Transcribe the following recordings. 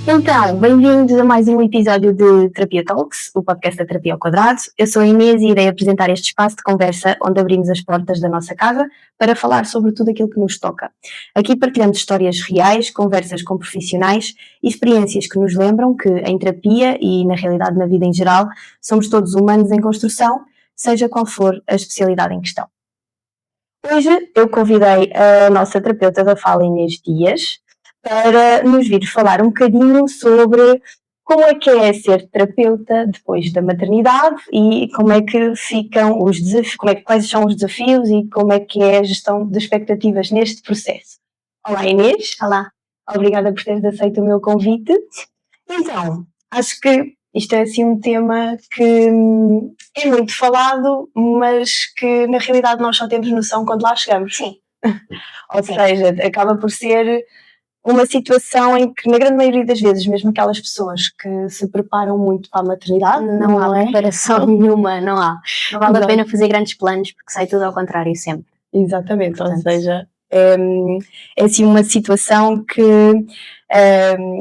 Então, bem-vindos a mais um episódio de Terapia Talks, o podcast da Terapia ao Quadrado. Eu sou a Inês e irei apresentar este espaço de conversa onde abrimos as portas da nossa casa para falar sobre tudo aquilo que nos toca. Aqui partilhamos histórias reais, conversas com profissionais e experiências que nos lembram que em terapia e na realidade na vida em geral somos todos humanos em construção, seja qual for a especialidade em questão. Hoje eu convidei a nossa terapeuta da fala, Inês Dias, para nos vir falar um bocadinho sobre como é que é ser terapeuta depois da maternidade e como é que ficam os desafios, quais são os desafios e como é que é a gestão de expectativas neste processo. Olá Inês. Olá. Obrigada por teres aceito o meu convite. Então, acho que isto é assim um tema que é muito falado, mas que na realidade nós só temos noção quando lá chegamos. Sim. Ou seja, acaba por ser uma situação em que, na grande maioria das vezes, mesmo aquelas pessoas que se preparam muito para a maternidade, não há preparação nenhuma, não há. Não vale a pena fazer grandes planos porque sai tudo ao contrário sempre. Exatamente, portanto, ou seja, é assim uma situação que,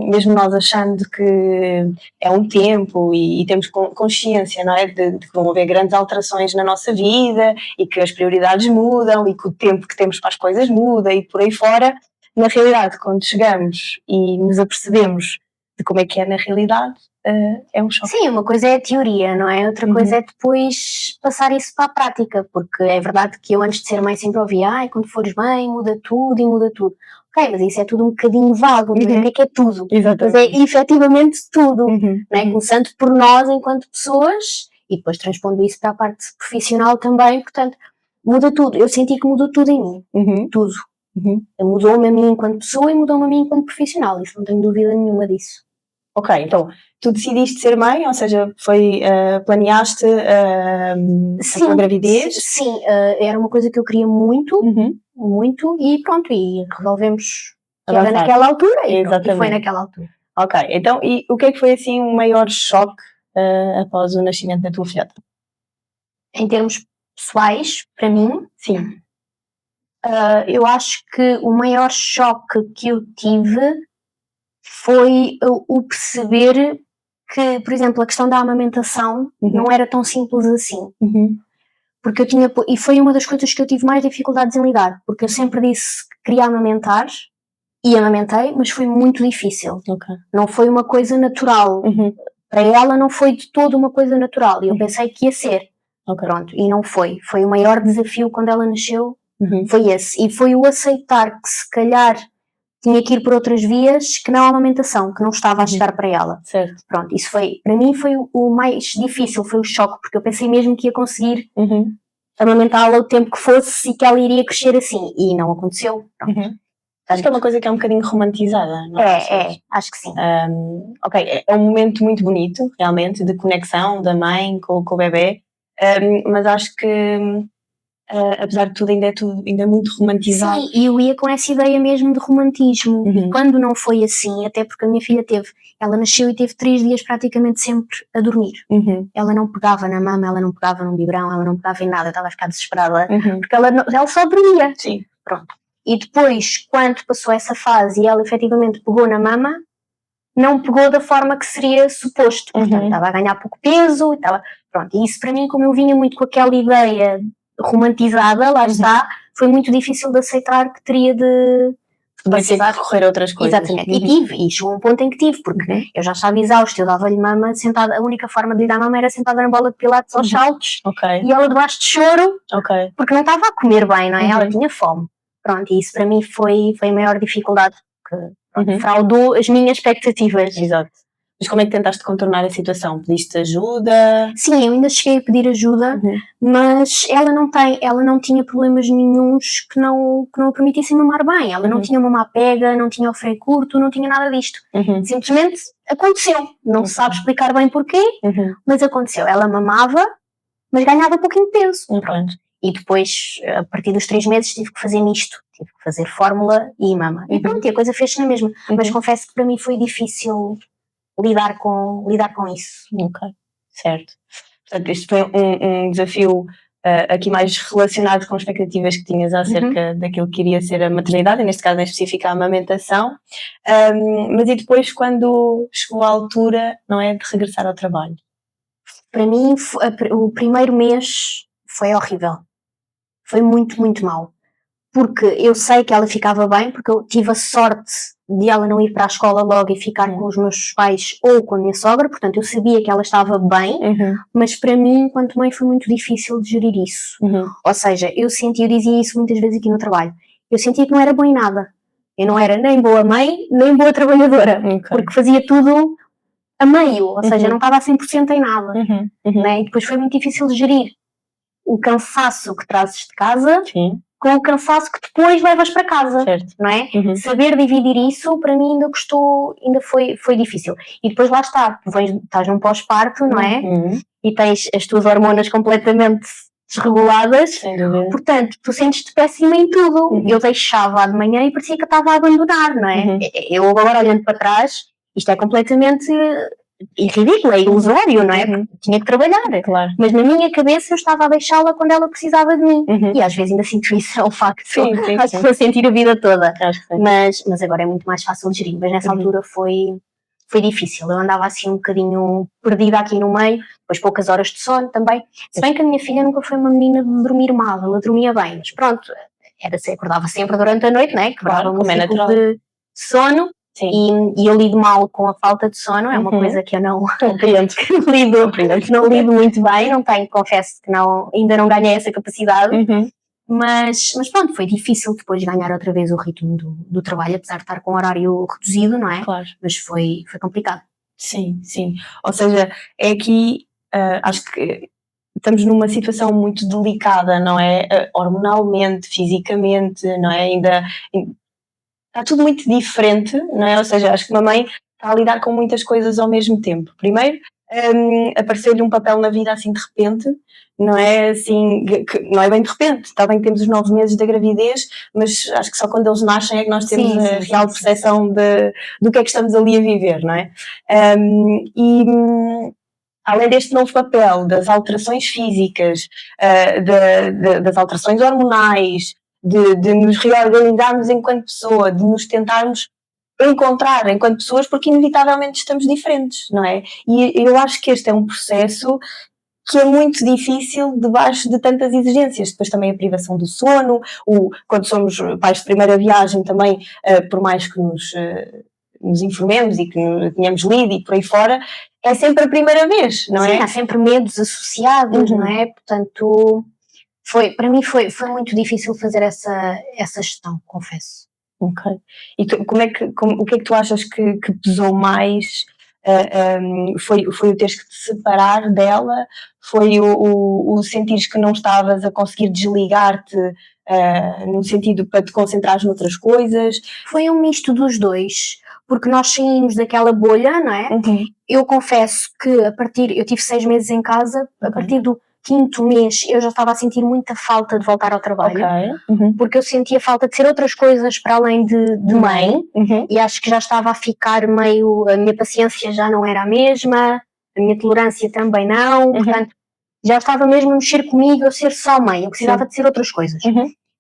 mesmo nós achando que é um tempo e temos consciência, não é, de que vão haver grandes alterações na nossa vida e que as prioridades mudam e que o tempo que temos para as coisas muda e por aí fora. Na realidade, quando chegamos e nos apercebemos de como é que é na realidade, é um choque. Sim, uma coisa é a teoria, não é? Outra coisa é depois passar isso para a prática, porque é verdade que eu antes de ser mãe sempre ouvia, quando fores mãe muda tudo e muda tudo. Ok, mas isso é tudo um bocadinho vago, o que é tudo? Exatamente. Mas é efetivamente tudo, não é? Começando por nós enquanto pessoas e depois transpondo isso para a parte profissional também, portanto, muda tudo. Eu senti que mudou tudo em mim, tudo. Mudou-me a mim enquanto pessoa e mudou-me a mim enquanto profissional, isso não tenho dúvida nenhuma disso. Ok, então tu decidiste ser mãe, ou seja, planeaste a tua gravidez? Sim, era uma coisa que eu queria muito, muito, e pronto, e resolvemos que era naquela altura, e foi naquela altura. Ok, então e o que é que foi assim o maior choque após o nascimento da tua filhota? Em termos pessoais, para mim, sim. Eu acho que o maior choque que eu tive foi o perceber que, por exemplo, a questão da amamentação não era tão simples assim. Porque eu tinha, e foi uma das coisas que eu tive mais dificuldades em lidar, porque eu sempre disse que queria amamentar e amamentei, mas foi muito difícil. Não foi uma coisa natural. Para ela não foi de todo uma coisa natural e eu pensei que ia ser. Pronto, e não foi. Foi o maior desafio quando ela nasceu, foi esse. E foi o aceitar que se calhar tinha que ir por outras vias que não a amamentação, que não estava a chegar para ela. Certo. Pronto, isso foi, para mim foi o mais difícil, foi o choque, porque eu pensei mesmo que ia conseguir amamentá-la o tempo que fosse e que ela iria crescer assim, e não aconteceu. Acho que é uma coisa que é um bocadinho romantizada, não é? Acho que sim. Ok, é um momento muito bonito, realmente, de conexão da mãe com o bebê, mas acho que apesar de tudo ainda é muito romantizado. Sim, e eu ia com essa ideia mesmo de romantismo, e quando não foi assim, até porque a minha filha ela nasceu e teve 3 dias praticamente sempre a dormir. Ela não pegava na mama, ela não pegava num biberão, ela não pegava em nada, eu estava a ficar desesperada, porque ela só dormia. Sim. Pronto. E depois, quando passou essa fase e ela efetivamente pegou na mama, não pegou da forma que seria suposto. Portanto, estava a ganhar pouco peso, pronto. E isso para mim, como eu vinha muito com aquela ideia romantizada, lá está, foi muito difícil de aceitar que teria de recorrer a outras coisas. Exatamente, e chegou um ponto em que tive, porque eu já estava exausta, eu dava-lhe mama sentada, a única forma de lhe dar mama era sentada na bola de pilates aos saltos, e ela debaixo de choro, porque não estava a comer bem, não é? Ela tinha fome. Pronto, e isso para mim foi a maior dificuldade, que fraudou as minhas expectativas. Exato. Mas como é que tentaste contornar a situação? Pediste ajuda? Sim, eu ainda cheguei a pedir ajuda, mas ela não tinha problemas nenhuns que não a permitissem mamar bem. Ela não tinha mamar pega, não tinha o freio curto, não tinha nada disto. Simplesmente aconteceu. Não se sabe explicar bem porquê, mas aconteceu. Ela mamava, mas ganhava pouquinho de peso. Pronto. E depois, a partir dos 3 meses, tive que fazer misto. Tive que fazer fórmula e mama. E pronto, e a coisa fez-se na mesma. Mas confesso que para mim foi difícil lidar com isso. Ok, certo. Portanto, este foi um desafio aqui mais relacionados com expectativas que tinhas acerca daquilo que iria ser a maternidade, e neste caso em específico a amamentação, mas e depois quando chegou a altura, não é, de regressar ao trabalho? Para mim, o primeiro mês foi horrível. Foi muito, muito mau. Porque eu sei que ela ficava bem, porque eu tive a sorte de ela não ir para a escola logo e ficar com os meus pais ou com a minha sogra, portanto eu sabia que ela estava bem, mas para mim, enquanto mãe, foi muito difícil de gerir isso. Ou seja, eu dizia isso muitas vezes aqui no trabalho, eu sentia que não era boa em nada. Eu não era nem boa mãe, nem boa trabalhadora, porque fazia tudo a meio, ou seja, não estava a 100% em nada. Né? E depois foi muito difícil de gerir o cansaço que trazes de casa com o cansaço que depois levas para casa, não é? Saber dividir isso, para mim ainda foi difícil. E depois lá está, estás num pós-parto, não é? E tens as tuas hormonas completamente desreguladas, portanto, tu sentes-te péssima em tudo. Eu deixava de manhã e parecia que eu estava a abandonar, não é? Eu agora olhando para trás, isto é completamente ridículo, é ilusório, não é? Porque tinha que trabalhar. Claro. Mas na minha cabeça eu estava a deixá-la quando ela precisava de mim. E às vezes ainda sinto isso, é um facto. Acho que vou sentir a vida toda. Mas agora é muito mais fácil de gerir. Mas nessa altura foi difícil. Eu andava assim um bocadinho perdida aqui no meio, depois poucas horas de sono também. Se bem que a minha filha nunca foi uma menina de dormir mal, ela dormia bem. Mas pronto, acordava sempre durante a noite, né? Quebrava um ciclo de sono. E eu lido mal com a falta de sono, é uma coisa que eu não lido muito bem, confesso que ainda não ganhei essa capacidade, mas pronto, foi difícil depois ganhar outra vez o ritmo do trabalho, apesar de estar com um horário reduzido, não é? Claro. Mas foi complicado. Sim. Ou seja, é aqui, acho que estamos numa situação muito delicada, não é? Hormonalmente, fisicamente, não é? Está tudo muito diferente, não é? Ou seja, acho que uma mãe está a lidar com muitas coisas ao mesmo tempo. Primeiro, apareceu-lhe um papel na vida assim de repente, não é assim, não é bem de repente, está bem que temos os 9 meses da gravidez, mas acho que só quando eles nascem é que nós temos a real percepção do que é que estamos ali a viver, não é? Além deste novo papel, das alterações físicas, das alterações hormonais, de nos reorganizarmos enquanto pessoa, de nos tentarmos encontrar enquanto pessoas, porque inevitavelmente estamos diferentes, não é? E eu acho que este é um processo que é muito difícil debaixo de tantas exigências. Depois também a privação do sono, quando somos pais de primeira viagem também, por mais que nos informemos e que tenhamos lido e por aí fora, é sempre a primeira vez, não é? Sim, há sempre medos associados, não é? Portanto, para mim foi muito difícil fazer essa gestão, confesso. Ok. E o que é que tu achas que pesou mais? Foi o teres que te separar dela? Foi o sentires que não estavas a conseguir desligar-te, no sentido para te concentrares noutras coisas? Foi um misto dos dois, porque nós saímos daquela bolha, não é? Eu confesso que eu tive 6 meses em casa, a partir do 5º mês eu já estava a sentir muita falta de voltar ao trabalho, porque eu sentia falta de ser outras coisas para além de mãe, e acho que já estava a ficar meio, a minha paciência já não era a mesma, a minha tolerância também não, portanto já estava mesmo a mexer comigo, eu ser só mãe, eu precisava de ser outras coisas.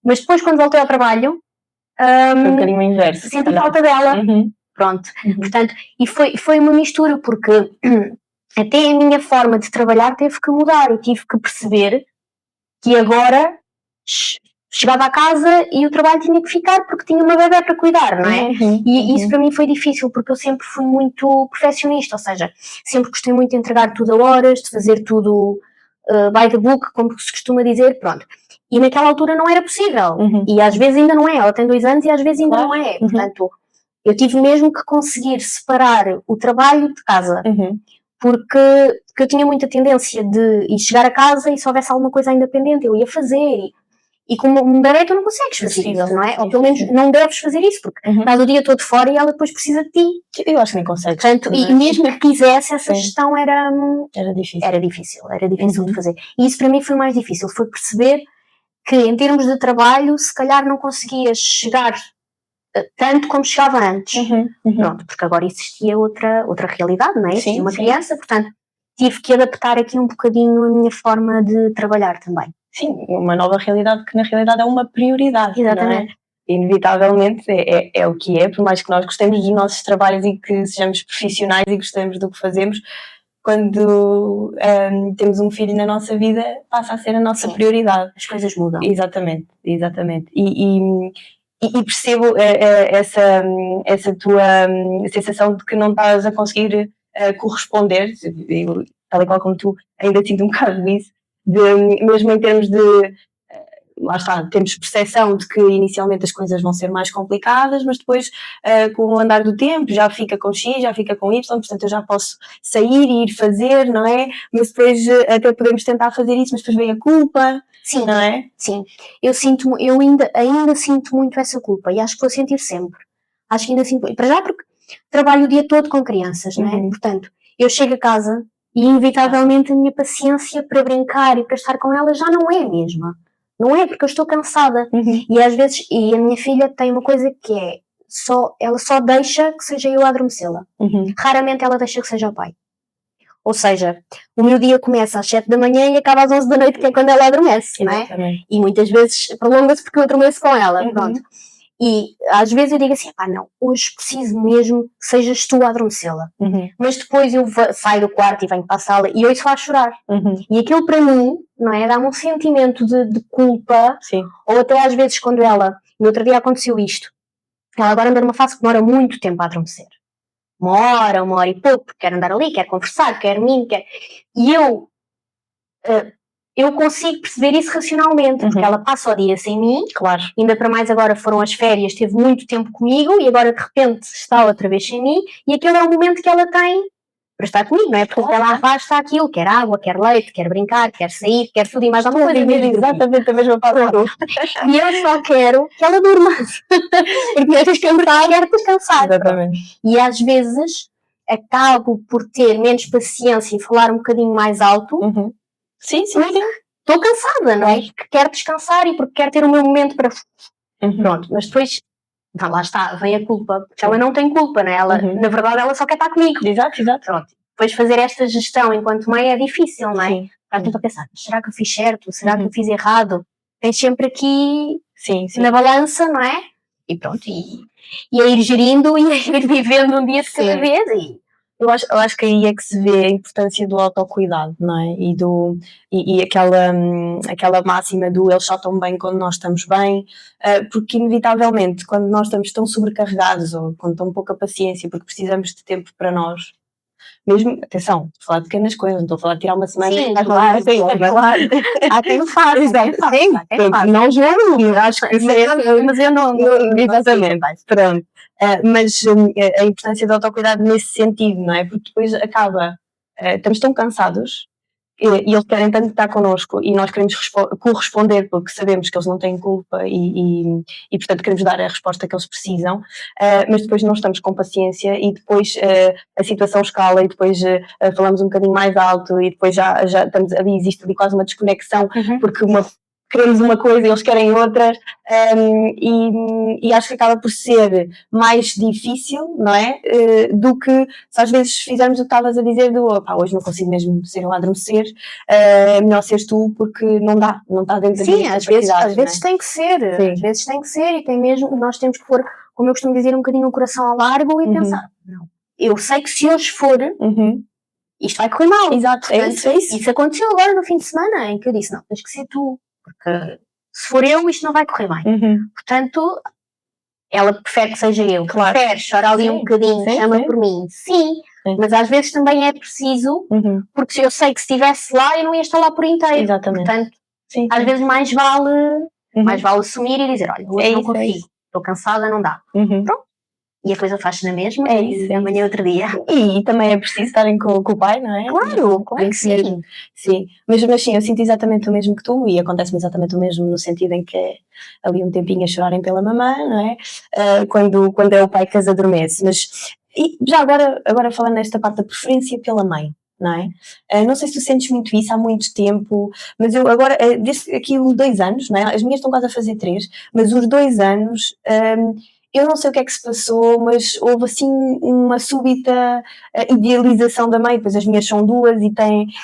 Mas depois quando voltei ao trabalho, foi um bocadinho o inverso, senti falta dela, pronto, portanto, e foi uma mistura, porque até a minha forma de trabalhar teve que mudar. Eu tive que perceber que agora chegava a casa e o trabalho tinha que ficar porque tinha uma bebé para cuidar, não é? E isso para mim foi difícil, porque eu sempre fui muito perfeccionista, ou seja, sempre gostei muito de entregar tudo a horas, de fazer tudo by the book, como se costuma dizer, pronto. E naquela altura não era possível. E às vezes ainda não é. Ela tem 2 anos e às vezes ainda não é. Portanto, eu tive mesmo que conseguir separar o trabalho de casa. Porque eu tinha muita tendência de ir chegar a casa e se houvesse alguma coisa ainda pendente eu ia fazer, e como um bebê tu não consegues fazer isso, não é? Ou pelo menos não deves fazer isso, porque estás o dia todo fora e ela depois precisa de ti. Eu acho que nem consegues. Portanto, e mesmo que quisesse, essa gestão era difícil de fazer. E isso para mim foi o mais difícil, foi perceber que em termos de trabalho se calhar não conseguias chegar tanto como chegava antes. Pronto, porque agora existia outra realidade, não é? Existia uma criança, portanto tive que adaptar aqui um bocadinho a minha forma de trabalhar também. sim, uma nova realidade que na realidade é uma prioridade. Exatamente. Não é? Inevitavelmente é o que é, por mais que nós gostemos dos nossos trabalhos e que sejamos profissionais e gostemos do que fazemos, quando temos um filho na nossa vida, passa a ser a nossa prioridade. As coisas mudam. Exatamente. E percebo essa tua sensação de que não estás a conseguir corresponder, tal e qual como tu, ainda sinto um bocado isso, mesmo em termos de lá está, temos percepção de que inicialmente as coisas vão ser mais complicadas, mas depois com o andar do tempo já fica com X, já fica com Y, portanto eu já posso sair e ir fazer, não é? Mas depois até podemos tentar fazer isso, mas depois vem a culpa. Sim, não é? Sim. Eu ainda sinto muito essa culpa e acho que vou sentir sempre. Acho que ainda sinto, para já porque trabalho o dia todo com crianças, não é? Portanto, eu chego a casa e inevitavelmente a minha paciência para brincar e para estar com elas já não é a mesma. Não é porque eu estou cansada. E às vezes, e a minha filha tem uma coisa que é, ela só deixa que seja eu a adormecê-la. Raramente ela deixa que seja o pai. Ou seja, o meu dia começa às 7 da manhã e acaba às 11 da noite, que é quando ela adormece, não é? E muitas vezes prolonga-se porque eu adormeço com ela, pronto. E às vezes eu digo assim, não, hoje preciso mesmo que sejas tu a adormecê-la. Mas depois eu saio do quarto e venho para a sala e ouço-a a chorar. E aquilo para mim, não é? Dá-me um sentimento de culpa. Sim. Ou até às vezes quando no outro dia aconteceu isto, ela agora anda numa fase que demora muito tempo a adormecer. Uma hora e pouco, porque quer andar ali, quer conversar, quer mim, quer... E eu consigo perceber isso racionalmente, porque ela passa o dia sem mim, claro. Ainda para mais agora foram as férias, teve muito tempo comigo e agora de repente está outra vez sem mim e aquele é o momento que ela tem para estar comigo, não é? Porque ela arrasta aquilo, quer água, quer leite, quer brincar, quer sair, quer tudo e mais alguma coisa. Exatamente a mesma palavra. E eu só quero que ela durma, porque quero descansar. Exatamente. E às vezes acabo por ter menos paciência e falar um bocadinho mais alto. Sim. Estou cansada, não é? Porque quero descansar e porque quero ter o meu momento para... Pronto, mas depois, lá está, vem a culpa. Porque ela não tem culpa, não é? Ela, na verdade, ela só quer estar comigo. Exato. Pronto. Depois fazer esta gestão enquanto mãe é difícil, não é? Estás sempre a pensar, será que eu fiz certo? Será que eu fiz errado? Tens sempre aqui na balança, não é? E pronto, e a ir gerindo e a ir vivendo um dia de cada vez Eu acho que aí é que se vê a importância do autocuidado, não é? E aquela máxima do eles só estão bem quando nós estamos bem, porque inevitavelmente quando nós estamos tão sobrecarregados ou com tão pouca paciência porque precisamos de tempo para nós, mesmo, atenção, estou a falar de pequenas coisas, não estou a falar de tirar uma semana. Sim, claro. Há quem faça. Não julgo, acho que mas eu não. Exatamente, pronto. Mas a importância do autocuidado nesse sentido, não é? Porque depois acaba, estamos tão cansados e eles querem tanto estar connosco e nós queremos corresponder porque sabemos que eles não têm culpa e portanto queremos dar a resposta que eles precisam, mas depois não estamos com paciência e depois a situação escala e depois falamos um bocadinho mais alto e depois já estamos ali, existe ali quase uma desconexão porque queremos uma coisa e eles querem outra, e acho que acaba por ser mais difícil, não é? Do que se às vezes fizermos o que estavas a dizer hoje não consigo mesmo ser eu a adormecer, é melhor seres tu porque não está dentro da minha capacidade. Às vezes tem que ser, às vezes tem que ser e tem mesmo, nós temos que pôr, como eu costumo dizer, um bocadinho o coração ao largo e pensar, não, eu sei que se hoje for... Isto vai correr mal. Exato, é isso. Isso aconteceu agora no fim de semana, em que eu disse, não, tens que ser tu, porque se for eu isto não vai correr bem. Portanto, ela prefere que seja eu. Claro. Prefere chorar ali um bocadinho, chama por mim. Sim, mas às vezes também é preciso, porque eu sei que se estivesse lá eu não ia estar lá por inteiro. Exatamente. Portanto, às vezes mais vale assumir e dizer, olha, hoje não consigo, estou cansada, não dá. Pronto. E a coisa faz-se na mesma, e amanhã é outro dia. E também é preciso estarem com o pai, não é? Claro que sim. Sim, mas sim, eu sinto exatamente o mesmo que tu e acontece-me exatamente o mesmo no sentido em que é ali um tempinho a chorarem pela mamã, não é? Quando é o pai que as adormece. Mas e já agora falando nesta parte da preferência pela mãe, não é? Não sei se tu sentes muito isso há muito tempo, mas eu agora, desde aqui os 2 anos, não é? As minhas estão quase a fazer 3, mas os 2 anos... eu não sei o que é que se passou, mas houve assim uma súbita idealização da mãe, pois as minhas são duas e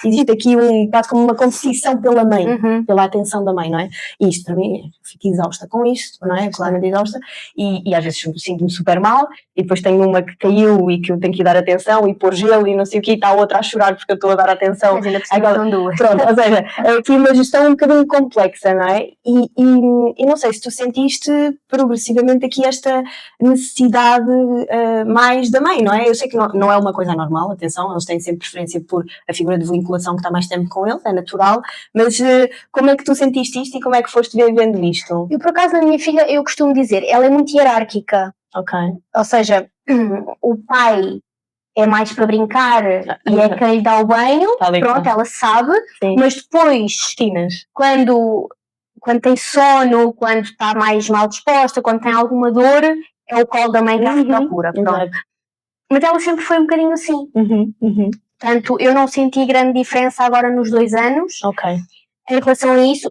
existe aqui quase como uma competição pela mãe, pela atenção da mãe, não é? E isto para mim, fico exausta com isto, não é? Absolutamente exausta, e às vezes sinto-me super mal, e depois tenho uma que caiu e que eu tenho que dar atenção e pôr gelo e não sei o quê, e está a outra a chorar porque eu estou a dar atenção. Mas ainda por cima são duas. Pronto, ou seja, aqui uma gestão um bocadinho complexa, não é? E não sei se tu sentiste progressivamente aqui esta necessidade mais da mãe, não é? Eu sei que não é uma coisa normal, atenção, eles têm sempre preferência por a figura de vinculação que está mais tempo com eles, é natural, mas como é que tu sentiste isto e como é que foste vivendo isto? Eu, por acaso, na minha filha, eu costumo dizer, ela é muito hierárquica. Ok. Ou seja, o pai é mais para brincar e é quem lhe dá o banho, pronto, ela sabe, sim. Mas depois, quando tem sono, quando está mais mal disposta, quando tem alguma dor, é o colo da mãe que ela procura, pronto. Mas ela sempre foi um bocadinho assim. Portanto, eu não senti grande diferença agora nos 2 anos em relação a isso,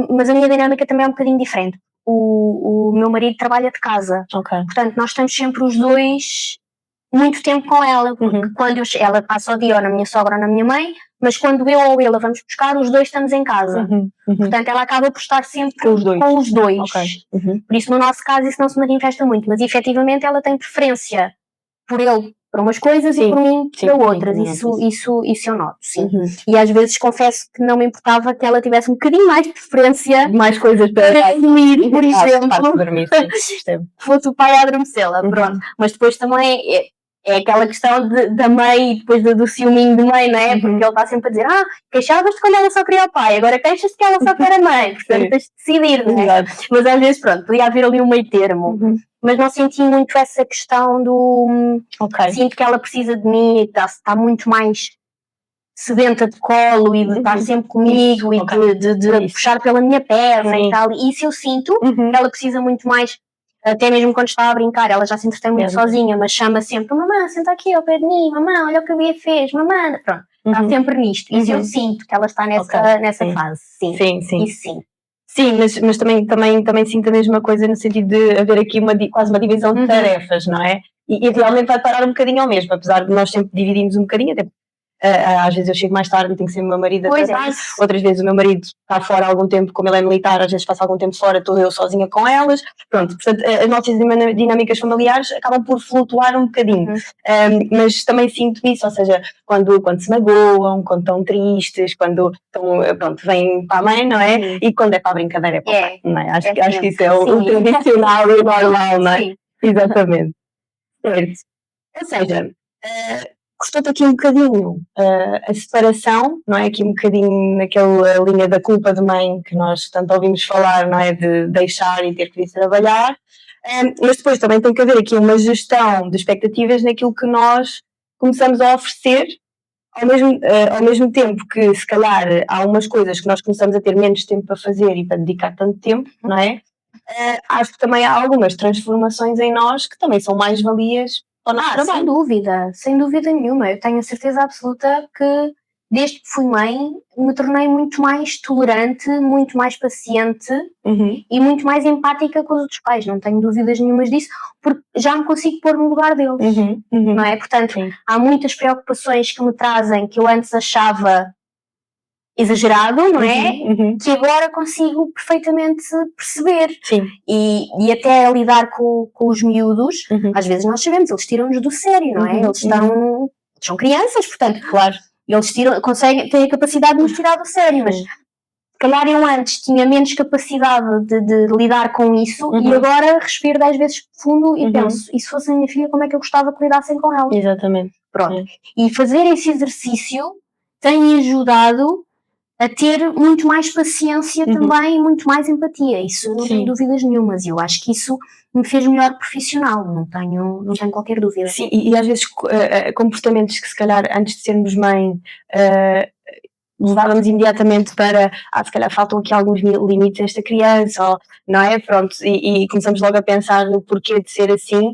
mas a minha dinâmica também é um bocadinho diferente. O meu marido trabalha de casa, portanto nós estamos sempre os dois muito tempo com ela, porque quando ela passa o dia ou na minha sogra ou na minha mãe, mas quando eu ou ela vamos buscar, os dois estamos em casa. Portanto, ela acaba por estar sempre com os dois. Por isso, no nosso caso, isso não se manifesta muito, mas efetivamente ela tem preferência por ele para umas coisas e por mim para outras. Isso eu noto, sim. E às vezes confesso que não me importava que ela tivesse um bocadinho mais de preferência, mais coisas para dormir, por exemplo. Fosse o pai a adormecê-la, pronto. Mas depois também é aquela questão da mãe e depois do ciúminho de mãe, não é? Porque ele está sempre a dizer, queixavas-te quando ela só queria o pai, agora queixas-te que ela só quer a mãe, portanto tens de decidir, não é? Mas às vezes, pronto, podia haver ali um meio termo. Mas não senti muito essa questão do... Sinto que ela precisa de mim e está muito mais sedenta de colo e de estar sempre comigo e de puxar pela minha perna e tal. E isso eu sinto, que ela precisa muito mais, até mesmo quando está a brincar, ela já se entretém muito sozinha, mas chama sempre, mamãe, senta aqui ao pé de mim, mamãe, olha o que a Bia fez, mamãe, pronto, está sempre nisto. Isso eu sinto que ela está nessa fase, sim. Sim, mas também sinto a mesma coisa no sentido de haver aqui quase uma divisão de tarefas, não é? E realmente vai parar um bocadinho ao mesmo, apesar de nós sempre dividirmos um bocadinho, até às vezes eu chego mais tarde e tenho que ser o meu marido a tratar, outras vezes o meu marido está fora há algum tempo, como ele é militar, às vezes passa algum tempo fora, estou eu sozinha com elas, pronto, portanto as nossas dinâmicas familiares acabam por flutuar um bocadinho, mas também sinto isso, ou seja, quando se magoam, quando estão tristes, quando vêm para a mãe, não é? E quando é para a brincadeira é para o pai, não é? Acho que isso é o tradicional e o normal, não é? Exatamente. Certo. Ou seja, custou-te aqui um bocadinho a separação, não é? Aqui um bocadinho naquela linha da culpa de mãe que nós tanto ouvimos falar, não é? De deixar e ter que vir trabalhar, mas depois também tem que haver aqui uma gestão de expectativas naquilo que nós começamos a oferecer, ao mesmo tempo que se calhar há umas coisas que nós começamos a ter menos tempo para fazer e para dedicar tanto tempo, não é? Acho que também há algumas transformações em nós que também são mais-valias. Sem dúvida nenhuma. Eu tenho a certeza absoluta que desde que fui mãe me tornei muito mais tolerante, muito mais paciente e muito mais empática com os outros pais. Não tenho dúvidas nenhumas disso, porque já me consigo pôr no lugar deles, não é? Portanto, há muitas preocupações que me trazem que eu antes achava exagerado, não é? Que agora consigo perfeitamente perceber. E até lidar com os miúdos, às vezes nós sabemos, eles tiram-nos do sério, não é? Eles são crianças, portanto, claro, eles têm a capacidade de nos tirar do sério, mas se calhar eu antes tinha menos capacidade de lidar com isso e agora respiro 10 vezes fundo e penso, e se fosse a minha filha, como é que eu gostava que lidassem com ela? Exatamente. Pronto. E fazer esse exercício tem ajudado a ter muito mais paciência também e muito mais empatia. Isso não tenho dúvidas nenhumas. Eu acho que isso me fez melhor profissional, não tenho qualquer dúvida. Sim, e às vezes comportamentos que se calhar antes de sermos mãe levávamos imediatamente para se calhar faltam aqui alguns limites a esta criança, não é? Pronto, e começamos logo a pensar no porquê de ser assim,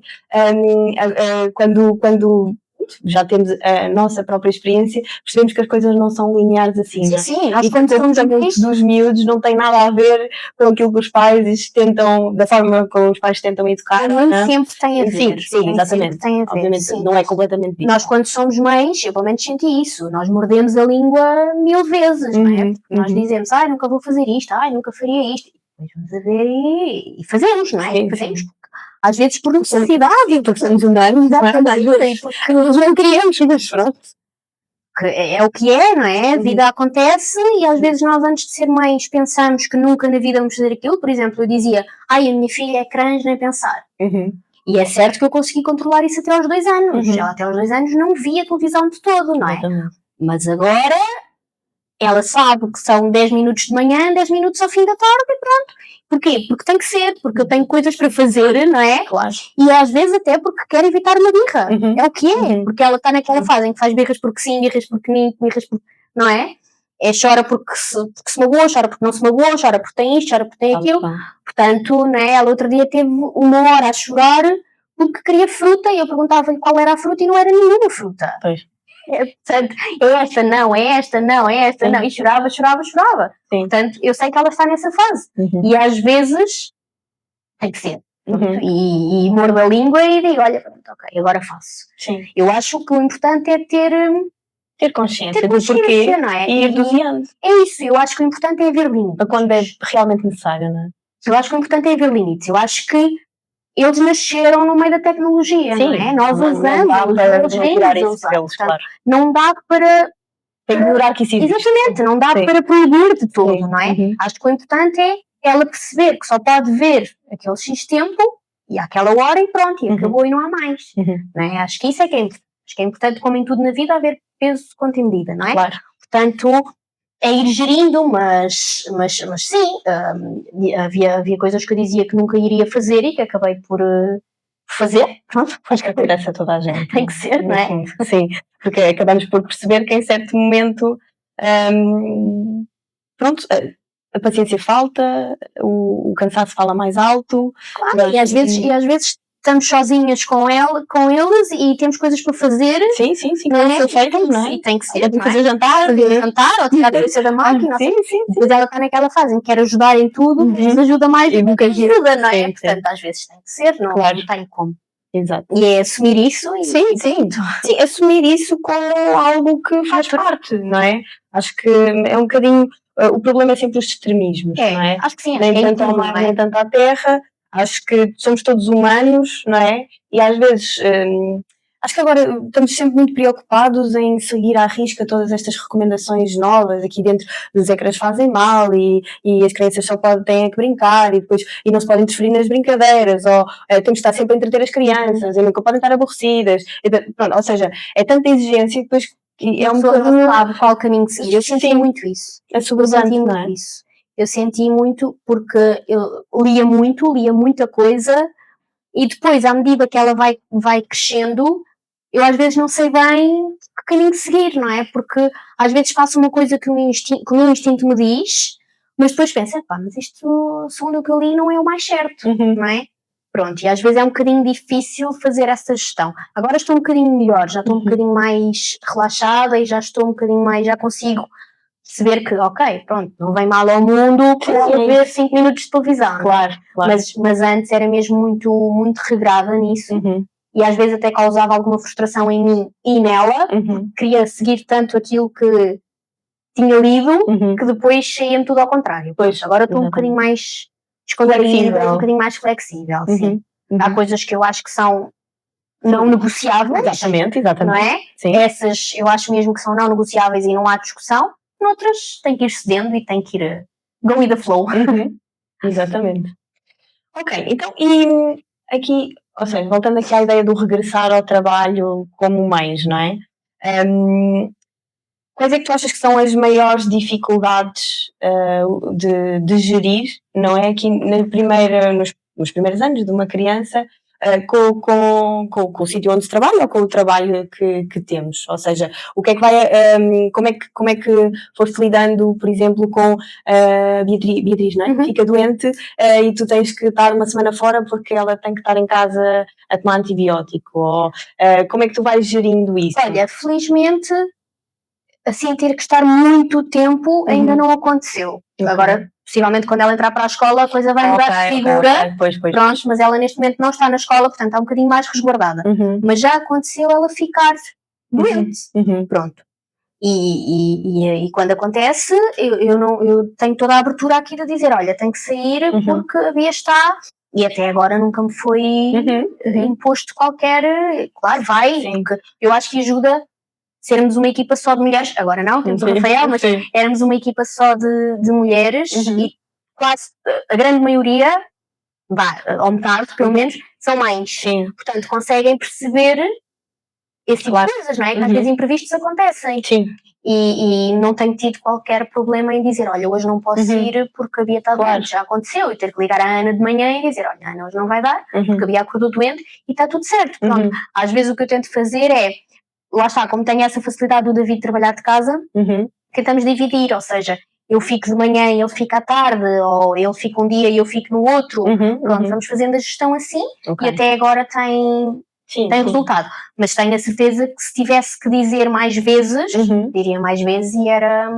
quando já temos a nossa própria experiência, percebemos que as coisas não são lineares assim. Sim, sim, nós E quando que o somos comportamento dos miúdos não tem nada a ver com aquilo que os pais tentam, da forma como os pais tentam educar. nem Não é? sempre tem a ver. Sim, sim, Nem exatamente. sempre tem a ver, Obviamente sim. não é completamente isso. Nós, quando somos mães, eu pelo menos senti isso, nós mordemos a língua 1000 vezes, não é? Porque nós dizemos, nunca vou fazer isto, nunca faria isto. E depois vamos a ver e fazemos, não é? Sim, Fazemos, sim. às vezes por necessidade, Porque somos humanos, exatamente, porque nós não queríamos, mas pronto. que é o que é, não é? A vida acontece e às vezes nós, antes de ser mães, pensamos que nunca na vida vamos fazer aquilo. Por exemplo, eu dizia, a minha filha é crãs, nem pensar. E é certo que eu consegui controlar isso até aos 2 anos. Ela até aos 2 anos não via televisão de todo, não é? Exatamente. Mas agora ela sabe que são 10 minutos de manhã, 10 minutos ao fim da tarde e pronto. Porquê? Porque tem que ser, porque eu tenho coisas para fazer, não é? Claro. E às vezes até porque quer evitar uma birra. É o que é. Porque ela está naquela fase em que faz birras porque sim, birras porque nem, birras porque... Não é? Chora porque se magoou, chora porque não se magoou, chora porque tem isto, chora porque tem aquilo. Portanto, né, ela outro dia teve 1 hora a chorar porque queria fruta e eu perguntava-lhe qual era a fruta e não era nenhuma fruta. Pois. Portanto, é esta não, é esta não, é esta não. E chorava. Sim. Portanto, eu sei que ela está nessa fase. E às vezes tem que ser. E mordo a língua e digo, olha, pronto, ok, agora faço. Sim. Eu acho que o importante é ter consciência do porquê, não é? E ir doseando. É isso, eu acho que o importante é haver limites. Para quando é realmente necessário, não é? Eu acho que o importante é haver limites. Eu acho que eles nasceram no meio da tecnologia, não é? Nós usamos, não dá para tem que melhorar que isso existe. Exatamente, não dá para proibir de tudo, não é? Acho que o importante é ela perceber que só pode ver aquele X tempo e àquela hora e pronto, e acabou e não há mais. Não é? Acho que isso é que é importante. Acho que é importante, como em tudo na vida, haver peso contra medida, não é? Claro. Portanto, é ir gerindo, mas sim, havia coisas que eu dizia que nunca iria fazer e que acabei por fazer. Pronto, acho que acontece a toda a gente. Tem que ser, não é? Sim, porque acabamos por perceber que em certo momento, pronto, a paciência falta, o cansaço fala mais alto. Claro, e às vezes estamos sozinhas com eles e temos coisas para fazer. Sim, não é? Feitas, não é? E tem que ser. Tem que fazer jantar, ou tirar a cabeça da máquina. Sim. Depois ela está naquela fase em que quer ajudar em tudo, mas ajuda mais do que ajuda, não é? Sim. Portanto, às vezes tem que ser, não tem como. Exato. E é assumir isso. Sim, assumir isso como algo que faz parte, não é? Acho que é um bocadinho. O problema é sempre os extremismos, não é? Acho que sim. Nem tanto ao mar, nem tanto à terra. Acho que somos todos humanos, não é? E às vezes, acho que agora estamos sempre muito preocupados em seguir à risca todas estas recomendações novas. Aqui dentro dos ecrãs fazem mal e as crianças só têm que brincar e não se podem interferir nas brincadeiras, ou temos que estar sempre a entreter as crianças e nunca podem estar aborrecidas. Pronto, ou seja, é tanta exigência e depois é um bocadinho... sabe qual caminho seguir. Eu senti muito isso. Eu senti muito porque eu lia muita coisa e depois, à medida que ela vai crescendo, eu às vezes não sei bem que caminho seguir, não é? Porque às vezes faço uma coisa que o meu instinto me diz, mas depois penso, mas isto, segundo o que eu li, não é o mais certo, não é? Pronto, e às vezes é um bocadinho difícil fazer essa gestão. Agora estou um bocadinho melhor, já estou um bocadinho mais relaxada e já estou um bocadinho mais, já consigo perceber que, ok, pronto, não vem mal ao mundo por ver 5 minutos de televisão. Claro. Mas antes era mesmo muito, muito regrada nisso e às vezes até causava alguma frustração em mim e nela. Queria seguir tanto aquilo que tinha lido que depois saía-me tudo ao contrário. Pois, agora estou um bocadinho mais descontraída, um bocadinho mais flexível, sim. Há coisas que eu acho que são não negociáveis. Exatamente. Não é? Sim. Essas eu acho mesmo que são não negociáveis e não há discussão. Noutras tem que ir cedendo e tem que ir go with the flow. Exatamente. Ok, então, e aqui, ou seja, voltando aqui à ideia do regressar ao trabalho como mães, não é? Quais é que tu achas que são as maiores dificuldades de gerir, não é? Aqui nos primeiros anos de uma criança, com o sítio onde se trabalha ou com o trabalho que temos? Ou seja, o que é que vai, como é que foste lidando, por exemplo, com a Beatriz, não é? Fica doente e tu tens que estar uma semana fora porque ela tem que estar em casa a tomar antibiótico, ou como é que tu vais gerindo isso? Olha, felizmente, assim, ter que estar muito tempo ainda não aconteceu. Agora, possivelmente quando ela entrar para a escola a coisa vai mudar de figura, Pois. pronto, mas ela neste momento não está na escola, portanto está um bocadinho mais resguardada. Mas já aconteceu ela ficar doente, pronto. E quando acontece, eu tenho toda a abertura aqui de dizer, olha, tenho que sair porque a Bia está, e até agora nunca me foi imposto qualquer, claro, vai, porque eu acho que ajuda sermos uma equipa só de mulheres, agora não, temos o Rafael, mas éramos uma equipa só de mulheres e quase a grande maioria, ou metade pelo menos, são mães. Portanto, conseguem perceber esse tipo de coisas, não é? Que às vezes imprevistos acontecem. E não tenho tido qualquer problema em dizer, olha, hoje não posso ir porque a Bia está doente. Já aconteceu, e ter que ligar à Ana de manhã e dizer, olha, Ana, hoje não vai dar, porque a Bia acordou doente e está tudo certo. Pronto. Às vezes o que eu tento fazer é, lá está, como tenho essa facilidade do David trabalhar de casa, tentamos dividir, ou seja, eu fico de manhã e ele fica à tarde, ou ele fica um dia e eu fico no outro. Pronto, vamos fazendo a gestão assim e até agora tem resultado. Mas tenho a certeza que se tivesse que dizer mais vezes, diria mais vezes e era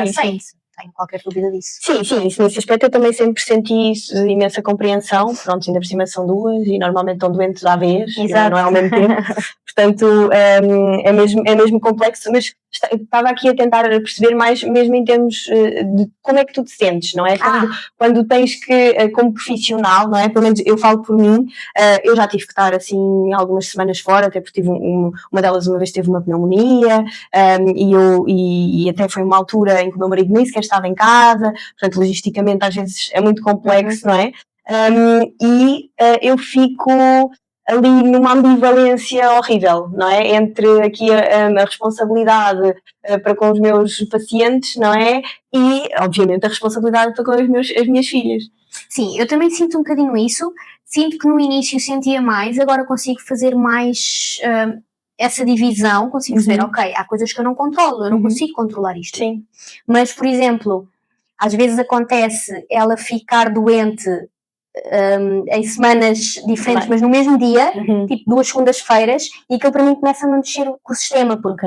aceito. Tenho qualquer dúvida disso. Sim, nesse aspecto eu também sempre senti imensa compreensão. Pronto, ainda por cima são duas e normalmente estão doentes à vez, não é ao mesmo tempo. Portanto, é mesmo complexo, mas estava aqui a tentar perceber mais, mesmo em termos de como é que tu te sentes, não é? Quando tens que, como profissional, não é? Pelo menos eu falo por mim, eu já tive que estar assim algumas semanas fora, até porque tive uma delas uma vez teve uma pneumonia, e até foi uma altura em que o meu marido nem sequer estava em casa, portanto, logisticamente às vezes é muito complexo, não é? Eu fico ali numa ambivalência horrível, não é? Entre aqui a responsabilidade para com os meus pacientes, não é? E, obviamente, a responsabilidade para com as minhas filhas. Sim, eu também sinto um bocadinho isso. Sinto que no início sentia mais, agora consigo fazer mais essa divisão, consigo perceber, ok, há coisas que eu não controlo, eu não consigo controlar isto. Sim. Mas, por exemplo, às vezes acontece ela ficar doente em semanas diferentes, mas no mesmo dia, tipo 2 segundas-feiras, e aquilo para mim começa-me a mexer com o sistema, porque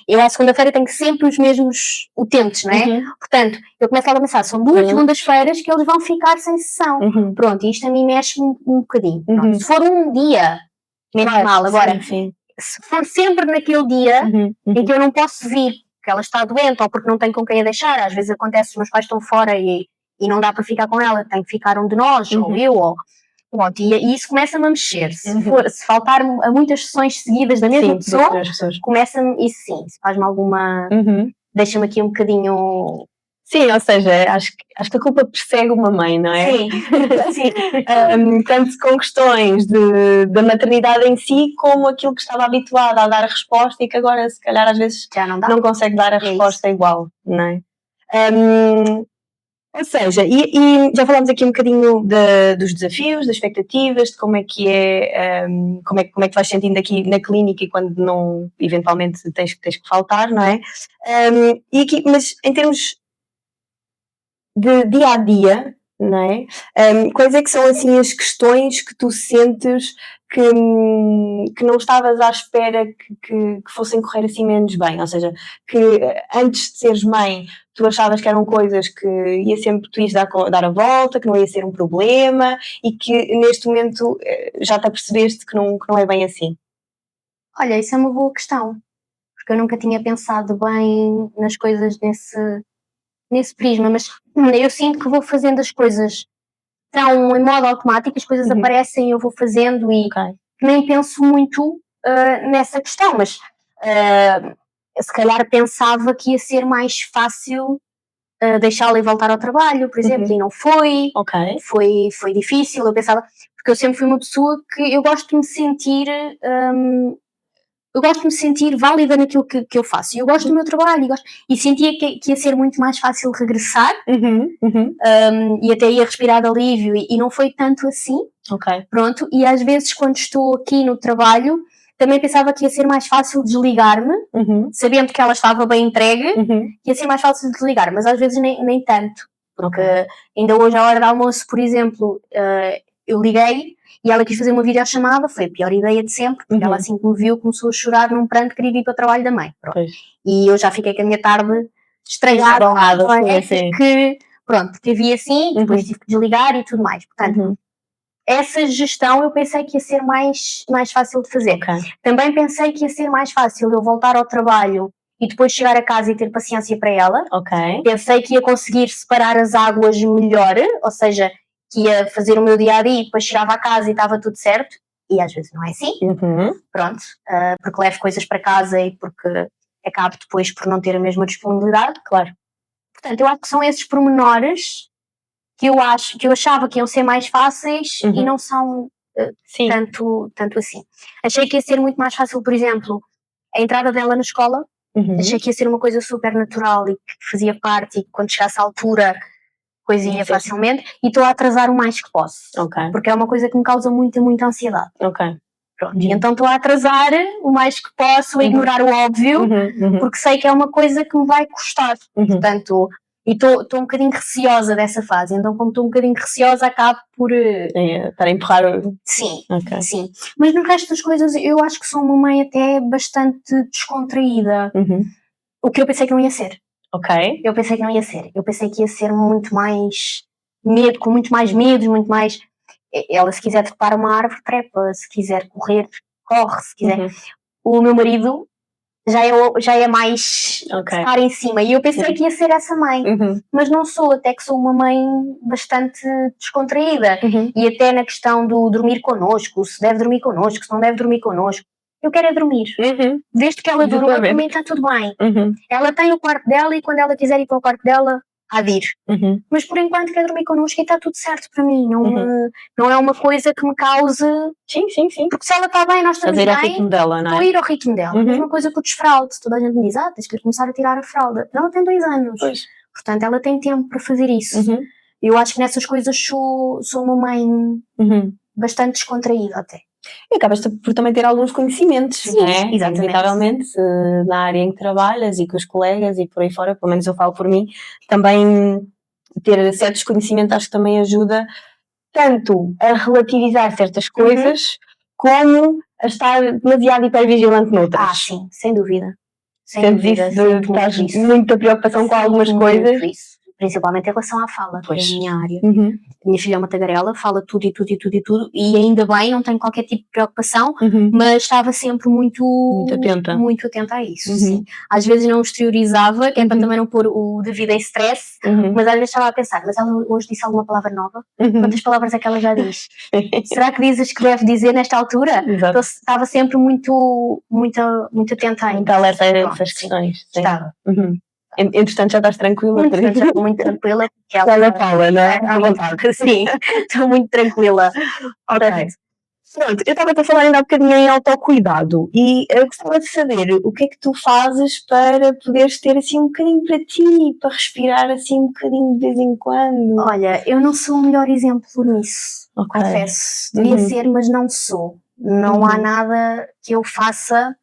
eu à segunda-feira tenho sempre os mesmos utentes, não é? Portanto, eu começo logo a pensar, são 2 segundas-feiras que eles vão ficar sem sessão. Pronto, e isto a mim mexe-me um bocadinho. Se for um dia, menos mal. Agora, se for sempre naquele dia em que eu não posso vir, porque ela está doente ou porque não tenho com quem a deixar, às vezes acontece, os meus pais estão fora e não dá para ficar com ela, tem que ficar um de nós, ou eu, ou... Pronto, e isso começa-me a mexer. Se faltar a muitas sessões seguidas da mesma pessoa, começa-me, isso sim, se faz-me alguma... Deixa-me aqui um bocadinho... Sim, ou seja, acho que a culpa persegue uma mãe, não é? Sim. Tanto com questões da maternidade em si, como aquilo que estava habituada a dar a resposta e que agora, se calhar, às vezes já não consegue dar a resposta igual, não é? Ou seja, e já falámos aqui um bocadinho dos desafios, das expectativas, de como é que como é que vais sentindo aqui na clínica e quando não, eventualmente, tens que faltar, não é? Mas em termos de dia a dia, não é? Quais é que são assim as questões que tu sentes que não estavas à espera que fossem correr assim menos bem? Ou seja, que antes de seres mãe tu achavas que eram coisas que ia sempre tu ias dar a volta, que não ia ser um problema e que neste momento já te apercebeste que não é bem assim? Olha, isso é uma boa questão, porque eu nunca tinha pensado bem nas coisas nesse prisma, mas eu sinto que vou fazendo as coisas tão em modo automático, as coisas aparecem e eu vou fazendo e nem penso muito nessa questão, mas se calhar pensava que ia ser mais fácil deixá-la e voltar ao trabalho, por exemplo, e não foi, foi difícil, eu pensava, porque eu sempre fui uma pessoa que eu gosto de me sentir, eu gosto de me sentir válida naquilo que eu faço. E eu gosto do meu trabalho e sentia que ia ser muito mais fácil regressar e até ia respirar de alívio e não foi tanto assim. Pronto, e às vezes quando estou aqui no trabalho também pensava que ia ser mais fácil desligar-me, sabendo que ela estava bem entregue, ia ser mais fácil desligar, mas às vezes nem tanto, porque ainda hoje à hora do almoço, por exemplo, eu liguei e ela quis fazer uma videochamada, foi a pior ideia de sempre, porque ela assim que me viu começou a chorar num pranto, queria vir para o trabalho da mãe. E eu já fiquei com a minha tarde estragada, porque pronto, teve assim, depois tive que desligar e tudo mais, portanto... Essa gestão eu pensei que ia ser mais fácil de fazer. Também pensei que ia ser mais fácil eu voltar ao trabalho e depois chegar a casa e ter paciência para ela. Pensei que ia conseguir separar as águas melhor, ou seja, que ia fazer o meu dia-a-dia e depois chegava a casa e estava tudo certo. E às vezes não é assim. Pronto, porque levo coisas para casa e porque acabo depois por não ter a mesma disponibilidade. Portanto, eu acho que são esses pormenores que eu achava que iam ser mais fáceis e não são tanto assim. Achei que ia ser muito mais fácil, por exemplo, a entrada dela na escola. Achei que ia ser uma coisa super natural e que fazia parte e que quando chegasse à altura coisa ia facilmente e estou a atrasar o mais que posso. Porque é uma coisa que me causa muita ansiedade. Pronto, e então estou a atrasar o mais que posso, a ignorar o óbvio, porque sei que é uma coisa que me vai custar. Portanto... E estou um bocadinho receosa dessa fase, então como estou um bocadinho receosa acabo por... estar a empurrar... Sim. Mas no resto das coisas eu acho que sou uma mãe até bastante descontraída. O que eu pensei que não ia ser. Eu pensei que não ia ser. Eu pensei que ia ser muito mais medo, com muito mais medos, muito mais... Ela se quiser trepar uma árvore, trepa. Se quiser correr, corre. Se quiser... O meu marido... Já é mais estar em cima. E eu pensei que ia ser essa mãe. Mas não sou, até que sou uma mãe bastante descontraída. E até na questão do dormir connosco, se deve dormir connosco, se não deve dormir connosco. Eu quero é dormir. Desde que ela durma, para mim está tudo bem. Ela tem o quarto dela e quando ela quiser ir para o quarto dela, há de ir. Mas por enquanto quer dormir connosco e está tudo certo para mim. Não é uma coisa que me cause... Sim. Porque se ela está bem, nós estamos bem. Ir ao ritmo dela, não é? Estou a ir ao ritmo dela. Mesma coisa que o desfralde. Toda a gente me diz, tens que começar a tirar a fralda. Ela tem 2 anos. Portanto, ela tem tempo para fazer isso. Eu acho que nessas coisas sou uma mãe bastante descontraída até. E acabas por também ter alguns conhecimentos, não é? Exatamente. Inevitavelmente, na área em que trabalhas e com os colegas e por aí fora, pelo menos eu falo por mim, também ter certos conhecimentos acho que também ajuda tanto a relativizar certas coisas como a estar demasiado hipervigilante noutras. Sim, sem dúvida. Estás muita preocupação com algumas coisas. Isso. Principalmente em relação à fala, que é a minha área. A minha filha é uma tagarela, fala tudo e ainda bem, não tenho qualquer tipo de preocupação, mas estava sempre muito atenta a isso. Sim. Às vezes não exteriorizava, que é para também não pôr o David em stress, mas às vezes estava a pensar, mas ela hoje disse alguma palavra nova? Quantas palavras é que ela já diz? Será que diz as que deve dizer nesta altura? Então, estava sempre muito atenta a isso. Muito alerta a essas questões. Estava. Entretanto já estás tranquila? Já estou muito tranquila porque ela fala, não é? À vontade. Sim, estou muito tranquila. Pronto, eu estava a falar ainda há bocadinho em autocuidado e eu gostava de saber o que é que tu fazes para poderes ter assim um bocadinho para ti, para respirar assim um bocadinho de vez em quando. Olha, eu não sou o melhor exemplo nisso, confesso. Devia ser, mas não sou. Não há nada que eu faça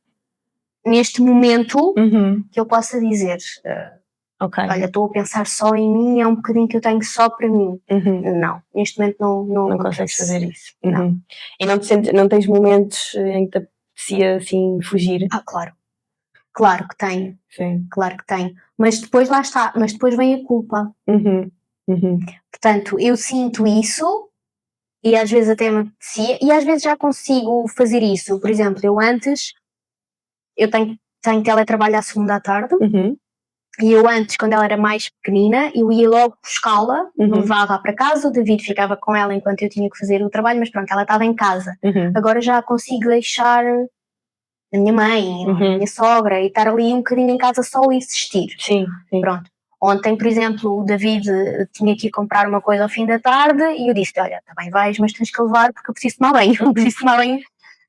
neste momento que eu possa dizer olha, estou a pensar só em mim, é um bocadinho que eu tenho só para mim. Não, neste momento não consegues fazer isso. Não. E não tens momentos em que te apetecia assim fugir? Claro que tenho. Sim. Claro que tenho. Mas depois lá está, mas depois vem a culpa. Portanto, eu sinto isso e às vezes até me apetecia e às vezes já consigo fazer isso. Por exemplo, eu tenho teletrabalho à segunda à tarde e eu antes, quando ela era mais pequenina, eu ia logo buscá-la, levava-a para casa, o David ficava com ela enquanto eu tinha que fazer o trabalho, mas pronto, ela estava em casa. Agora já consigo deixar a minha mãe, a minha sogra e estar ali um bocadinho em casa só a existir. Sim. Pronto. Ontem, por exemplo, o David tinha que ir comprar uma coisa ao fim da tarde e eu disse, olha, também vais, mas tens que levar porque eu preciso tomar banho.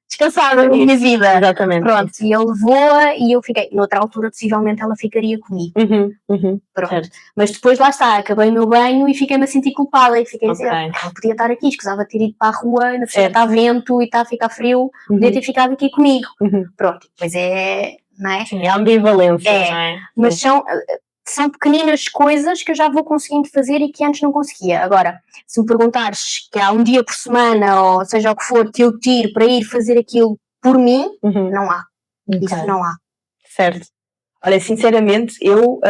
descansada da minha vida. Exatamente. Pronto, e ele levou-a e eu fiquei. Noutra altura, possivelmente, ela ficaria comigo. Pronto. Certo. Mas depois, lá está, acabei o meu banho e fiquei-me a sentir culpada. E fiquei a dizer, Ok. ela podia estar aqui, escusava de ter ido para a rua, ainda Certo. está vento e está a ficar frio, podia ter ficado aqui comigo. Pronto, pois é, não é? Sim, a ambivalência, É, não é? Mas são pequeninas coisas que eu já vou conseguindo fazer e que antes não conseguia. Agora, se me perguntares que há um dia por semana, ou seja o que for, que eu tiro para ir fazer aquilo por mim, não há. Isso não há. Certo. Olha, sinceramente, eu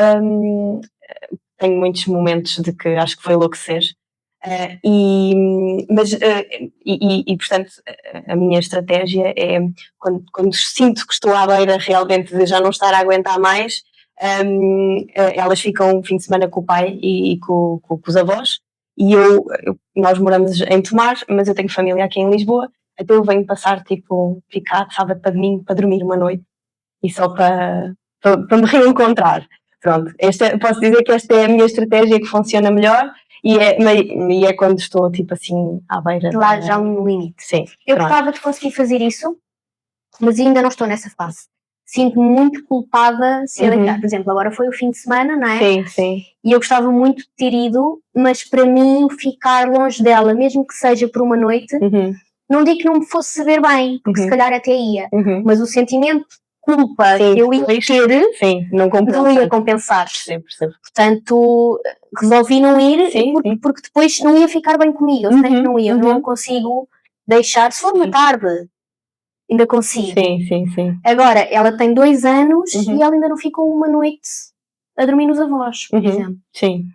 tenho muitos momentos de que acho que foi enlouquecer. Portanto, a minha estratégia é quando sinto que estou à beira realmente de já não estar a aguentar mais, elas ficam um fim de semana com o pai e com os avós, e nós moramos em Tomar, mas eu tenho família aqui em Lisboa, então eu venho passar ficar de sábado para domingo para dormir uma noite e só para me reencontrar. Pronto, posso dizer que esta é a minha estratégia que funciona melhor. E é quando estou assim à beira. Lá já um limite. Sim. Eu gostava de conseguir fazer isso, mas ainda não estou nessa fase. Sinto-me muito culpada se eu deitar. Por exemplo, agora foi o fim de semana, não é? Sim, sim. E eu gostava muito de ter ido, mas para mim ficar longe dela, mesmo que seja por uma noite, não digo que não me fosse saber bem, porque se calhar até ia. Mas o sentimento de culpa que eu ia ter não ia compensar. Percebo. Portanto, resolvi não ir porque depois não ia ficar bem comigo. Eu sei que não ia, eu não consigo deixar. Se for uma tarde, ainda consigo. Sim. Agora, ela tem 2 anos e ela ainda não ficou uma noite a dormir nos avós, por exemplo. Sim.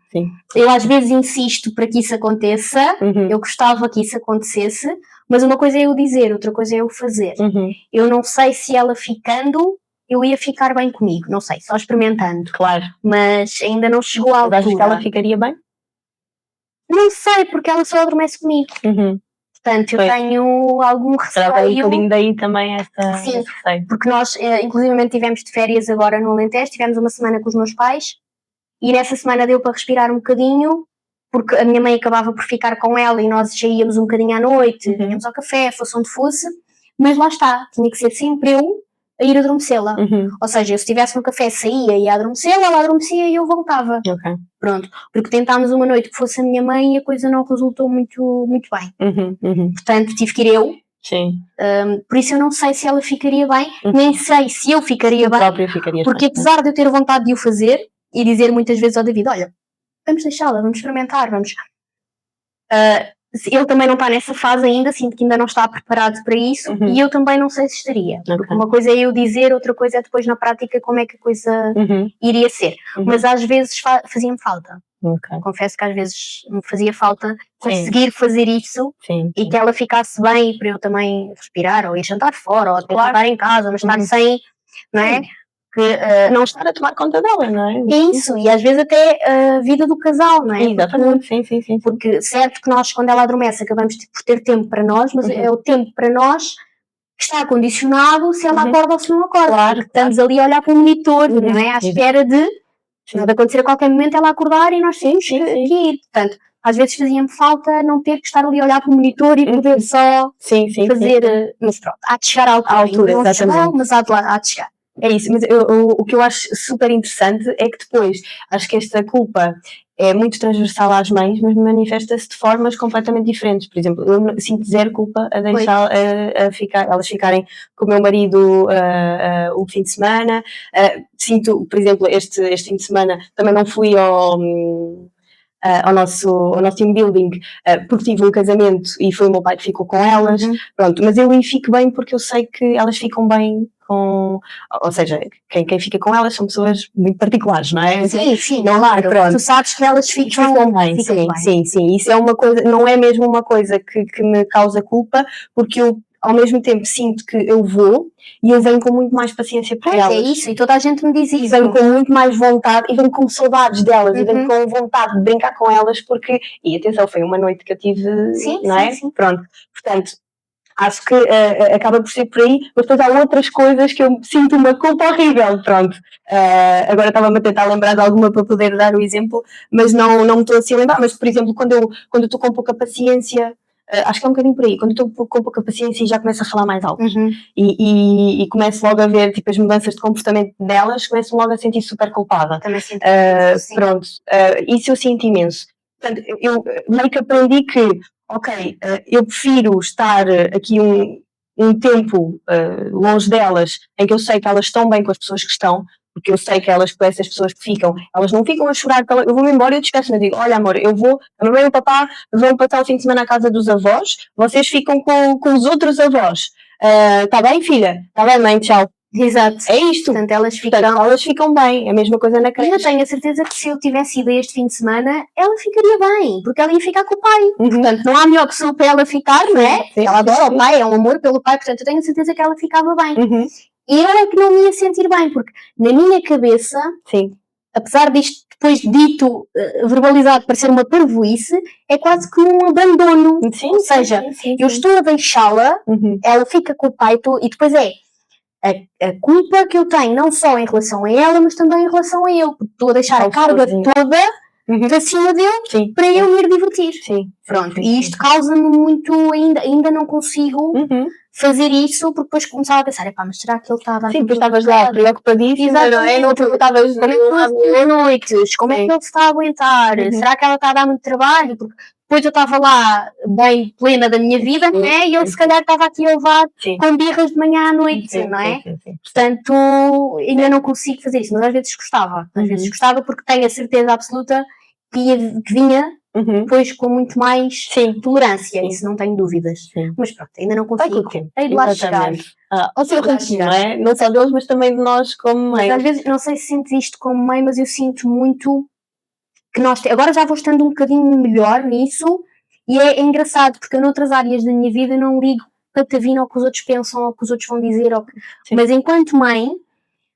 Eu às vezes insisto para que isso aconteça, eu gostava que isso acontecesse, mas uma coisa é eu dizer, outra coisa é eu fazer. Eu não sei se ela ficando, eu ia ficar bem comigo, não sei, só experimentando. Claro. Mas ainda não chegou à altura. Achas que ela ficaria bem? Não sei, porque ela só adormece comigo. Portanto, eu tenho algum receio. Será um bocadinho daí também esse receio? Porque nós, inclusivamente, estivemos de férias agora no Alentejo, tivemos uma semana com os meus pais, e nessa semana deu para respirar um bocadinho, porque a minha mãe acabava por ficar com ela e nós já íamos um bocadinho à noite, íamos ao café, fosse onde fosse, mas lá está, tinha que ser sempre eu a ir adormecê-la. Ou seja, eu se estivesse no café saía e ia adormecê-la, ela adormecia e eu voltava. Pronto, porque tentámos uma noite que fosse a minha mãe e a coisa não resultou muito bem. Portanto, tive que ir eu. Sim. Por isso eu não sei se ela ficaria bem, nem sei se eu ficaria bem, porque apesar de eu ter vontade de o fazer e dizer muitas vezes ao David, olha, vamos deixá-la, vamos experimentar, vamos... ele também não está nessa fase ainda, sinto que ainda não está preparado para isso e eu também não sei se estaria. Porque uma coisa é eu dizer, outra coisa é depois na prática como é que a coisa iria ser. Mas às vezes fazia-me falta. Confesso que às vezes me fazia falta conseguir fazer isso e que ela ficasse bem para eu também respirar, ou ir jantar fora, ou estar em casa, mas estar sem, não é? Não estar a tomar conta dela, não é? É isso, e às vezes até a vida do casal, não é? Exatamente, sim. Porque certo que nós, quando ela adormece, acabamos por ter tempo para nós, mas é o tempo para nós que está condicionado se ela acorda ou se não acorda. Claro, estamos ali a olhar para o monitor, não é? À espera de acontecer a qualquer momento ela acordar e nós temos que ir. Portanto, às vezes fazia-me falta não ter que estar ali a olhar para o monitor e poder só fazer. Mas pronto, há de chegar à altura. Não chegou, mas há de chegar. É isso, mas o que eu acho super interessante é que depois acho que esta culpa é muito transversal às mães, mas manifesta-se de formas completamente diferentes. Por exemplo, eu sinto zero culpa a deixar elas ficarem com o meu marido o fim de semana. Sinto, por exemplo, este fim de semana também não fui ao nosso team building, porque tive um casamento e foi o meu pai que ficou com elas. Pronto, mas eu aí fico bem porque eu sei que elas ficam bem ou seja, quem fica com elas são pessoas muito particulares, não é? Sim, claro. Pronto. Tu sabes que elas ficam bem. Sim. Isso é uma coisa, não é mesmo uma coisa que me causa culpa, porque eu ao mesmo tempo sinto que eu vou e eu venho com muito mais paciência para elas. É isso, e toda a gente me diz isso. E venho com muito mais vontade, e venho com saudades delas, e venho com vontade de brincar com elas, porque, e atenção, foi uma noite que eu tive, não é? Sim. Pronto, portanto, acho que acaba por ser por aí, mas depois há outras coisas que eu sinto uma culpa horrível, pronto. Agora estava-me a tentar lembrar de alguma para poder dar o exemplo, mas não me estou assim a lembrar. Mas, por exemplo, quando eu estou com pouca paciência, acho que é um bocadinho por aí. Quando eu estou com pouca paciência e já começo a falar mais alto. Uhum. E começo logo a ver tipo, as mudanças de comportamento delas, começo logo a sentir super culpada. Também sinto isso, Pronto, isso eu sinto imenso. Portanto, eu meio que aprendi que, ok, eu prefiro estar aqui um tempo longe delas, em que eu sei que elas estão bem com as pessoas que estão, porque eu sei que elas, com essas pessoas que ficam, elas não ficam a chorar, eu vou-me embora e eu despeço-me, eu digo, olha amor, a mamãe e o papá vão passar o fim de semana à casa dos avós, vocês ficam com os outros avós. Tá bem, filha? Tá bem, mãe? Tchau. Exato. É isto. Portanto, elas ficam bem. É a mesma coisa na Mas eu creche. tenho a certeza que se eu tivesse ido este fim de semana, ela ficaria bem, porque ela ia ficar com o pai. Portanto, não há melhor pessoa para ela ficar, não é? Sim, Ela adora o pai, é um amor pelo pai, portanto, eu tenho a certeza que ela ficava bem. E eu é que não me ia sentir bem, porque na minha cabeça, Sim. apesar disto depois dito, verbalizado, parecer uma parvoíce, é quase que um abandono. Sim, ou seja, sim. eu estou a deixá-la, ela fica com o pai, e depois é a culpa que eu tenho, não só em relação a ela, mas também em relação a eu, porque estou a deixar a carga toda para cima dele para eu me ir divertir. Sim. Pronto, e isto causa-me muito, ainda não consigo fazer isso, porque depois começava a pensar, epá, mas será que ele está a dar... Sim, depois estavas lá preocupadíssima, não é? Não perguntavas noites, como é que ele se está a aguentar? Será que ela está a dar muito trabalho? Porque depois eu estava lá bem plena da minha vida, não é? E ele se calhar estava aqui a levar com birras de manhã à noite, não é? Portanto, ainda não consigo fazer isso, mas às vezes gostava. Às vezes gostava porque tenho a certeza absoluta que vinha depois com muito mais tolerância, isso não tenho dúvidas. Mas pronto, ainda não consigo. Hei de lá chegar. Ao seu ritmo, não é? Não só deles, mas também de nós como mãe. Mas às vezes, não sei se sinto isto como mãe, mas eu sinto muito que nós... Agora já vou estando um bocadinho melhor nisso, e é engraçado, porque eu noutras áreas da minha vida não ligo patavina ao que os outros pensam, ao que os outros vão dizer, mas enquanto mãe,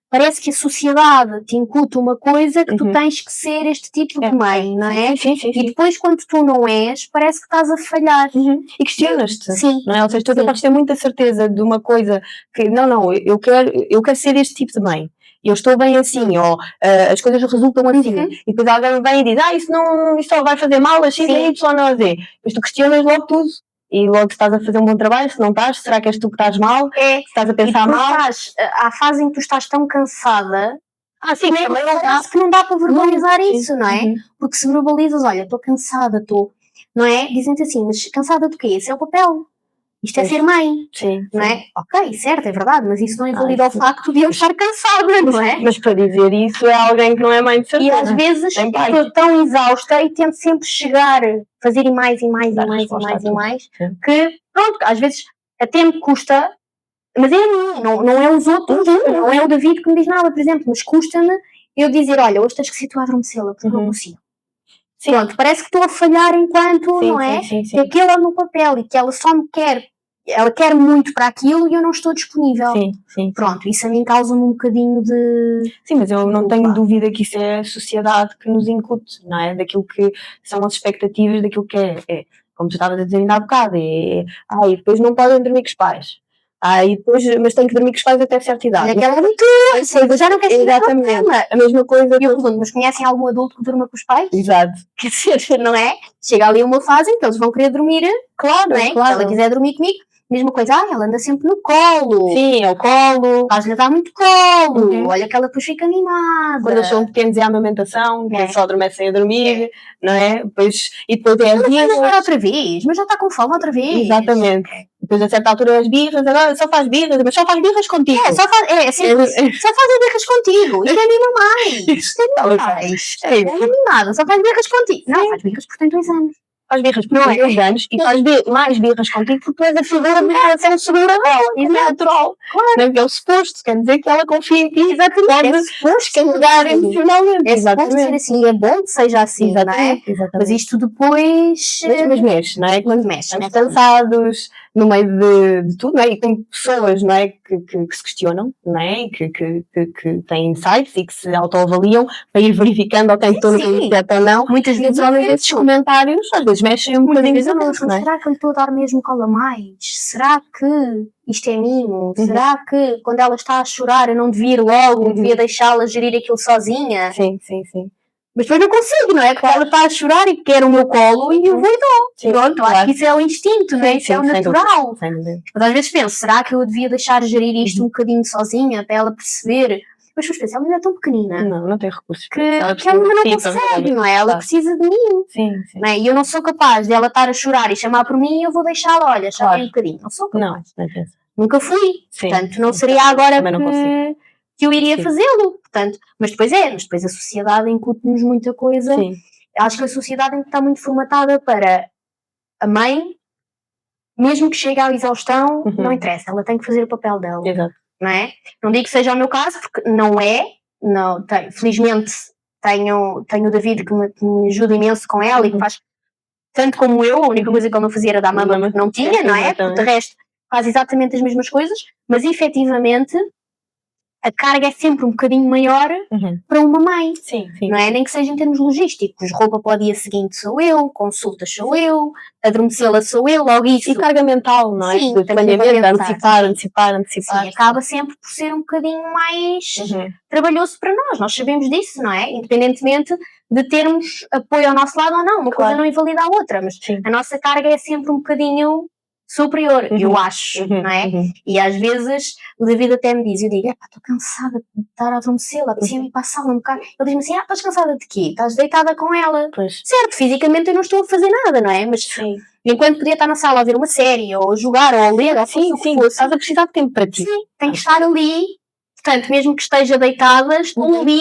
parece que a sociedade te incuta uma coisa que tu tens que ser este tipo de mãe, não é? E depois, quando tu não és, parece que estás a falhar. E questionas-te. Sim. Não é? Ou seja, tu podes ter muita certeza de uma coisa que, não, eu quero ser este tipo de mãe. Eu estou bem assim, ou as coisas resultam assim. E depois alguém vem e diz, isso só vai fazer mal, a X, a Y, não a Z. Depois tu questionas logo tudo. E logo se estás a fazer um bom trabalho, se não estás, será que és tu que estás mal? Se estás a pensar mal? Há fase em que tu estás tão cansada, também parece que não dá para verbalizar isso, não é? Porque se verbalizas, olha, estou cansada, não é? Dizem-te assim, mas cansada do quê? Esse é o papel. Isto é ser mãe, não é? Ok, certo, é verdade, mas isso não invalida o facto de eu estar cansada, não é? Mas para dizer isso é alguém que não é mãe de certeza. E às vezes estou tão exausta e tento sempre chegar, fazer mais, que pronto, às vezes até me custa, mas é a mim, não é os outros, não é o David que me diz nada, por exemplo, mas custa-me eu dizer, olha, hoje tens que ser tu a adormecê-la, porque não consigo. Pronto, parece que estou a falhar enquanto, não é? Que aquele é o meu papel e que ela só me quer. Ela quer muito para aquilo e eu não estou disponível. Pronto, isso a mim causa-me um bocadinho de... Sim, mas eu não tenho dúvida que isso é a sociedade que nos incute, não é? Daquilo que são as expectativas, daquilo que é como tu estavas a dizer ainda há bocado, e depois não podem dormir com os pais. Mas tenho que dormir com os pais até certa idade. Aquela aventura, já não quer ser exatamente. A mesma coisa. E eu pergunto, mas conhecem algum adulto que durma com os pais? Exato. Quer dizer, não é? Chega ali uma fase em que eles vão querer dormir, claro, não é? Se ela quiser dormir comigo, mesma coisa, ela anda sempre no colo. Sim, ao colo. Faz-lhe dar muito colo. Olha que ela depois fica animada. Quando eles são pequenos é a amamentação, que só adormecem a dormir, não é? E depois é as birras. Outra vez, mas já está com fome outra vez. Exatamente. Depois a certa altura as birras, agora só faz birras, mas só faz birras contigo. Só faz birras contigo. Isto é mima mais. Isto é mais. É mimada, só faz birras contigo. Não, faz birras porque tem 2 anos. Faz birras por 2 anos e faz mais birras contigo porque tu és a figura de relação segura dela. Isso é natural. Claro. Não é o suposto, quer dizer que ela confia em ti. Exatamente. É suposto carregar emocionalmente. É suposto ser assim, é bom que seja assim, não é? Mas isto depois... Mas mexe, não é? Quando mexe. Estamos cansados, no meio de tudo, não é? E com pessoas, não é? Que se questionam, não é? E que têm insights e que se autoavaliam para ir verificando ok, estou no certo ou não. Muitas vezes olham esses comentários, às vezes mexem um bocadinho connosco, não é? Será que eu lhe estou a dar mesmo cola mais? Será que isto é mimo? Será que quando ela está a chorar eu não devia ir logo, devia deixá-la gerir aquilo sozinha? Sim. Mas depois não consigo, não é? Porque ela está a chorar e quer o meu colo e eu vou e dou. Sim, Pronto, acho claro. que isso é o instinto, não é? Isso é o Sim, sem natural. Sem dúvida. Mas às vezes penso, será que eu devia deixar gerir isto um bocadinho sozinha para ela perceber? Mas depois penso, ela ainda é tão pequenina Não tem recursos. que ela ainda não consegue, não é? Ela precisa de mim. Sim. Não é? E eu não sou capaz de ela estar a chorar e chamar por mim e eu vou deixá-la, olha, chora um bocadinho. Não sou capaz. Não penso. Nunca fui. Sim, Portanto, não seria agora também não consigo. que eu iria fazê-lo. Portanto, mas depois a sociedade incute-nos muita coisa. Sim. Acho que a sociedade está muito formatada para a mãe, mesmo que chegue à exaustão, não interessa, ela tem que fazer o papel dela. Exato. Não é? Não digo que seja o meu caso, porque não é. Não, felizmente tenho o David que me ajuda imenso com ela e que faz tanto como eu. A única coisa que ele não fazia era dar mama porque não tinha, não é? Porque de resto faz exatamente as mesmas coisas, mas efetivamente a carga é sempre um bocadinho maior para uma mãe. Sim. Não é? Nem que seja em termos logísticos. Roupa para o dia seguinte sou eu, consultas sou eu, adormecê-la sou eu, logo isso. E carga mental, não é? Sim, de planeamento, antecipar. Sim, acaba sempre por ser um bocadinho mais trabalhoso para nós. Nós sabemos disso, não é? Independentemente de termos apoio ao nosso lado ou não. Uma coisa não invalida a outra, mas a nossa carga é sempre um bocadinho superior, eu acho, não é? E às vezes o David até me diz, eu digo, estou cansada de estar a adormecê-la, apetecia-me ir para a sala um bocado. Ele diz-me assim, estás cansada de quê? Estás deitada com ela. Pois. Certo, fisicamente eu não estou a fazer nada, não é? Mas enquanto podia estar na sala a ver uma série, ou a jogar, ou a ler, ou sim, estás a precisar de tempo para ti. Sim, tem que estar ali. Portanto, mesmo que esteja deitada, estou ali.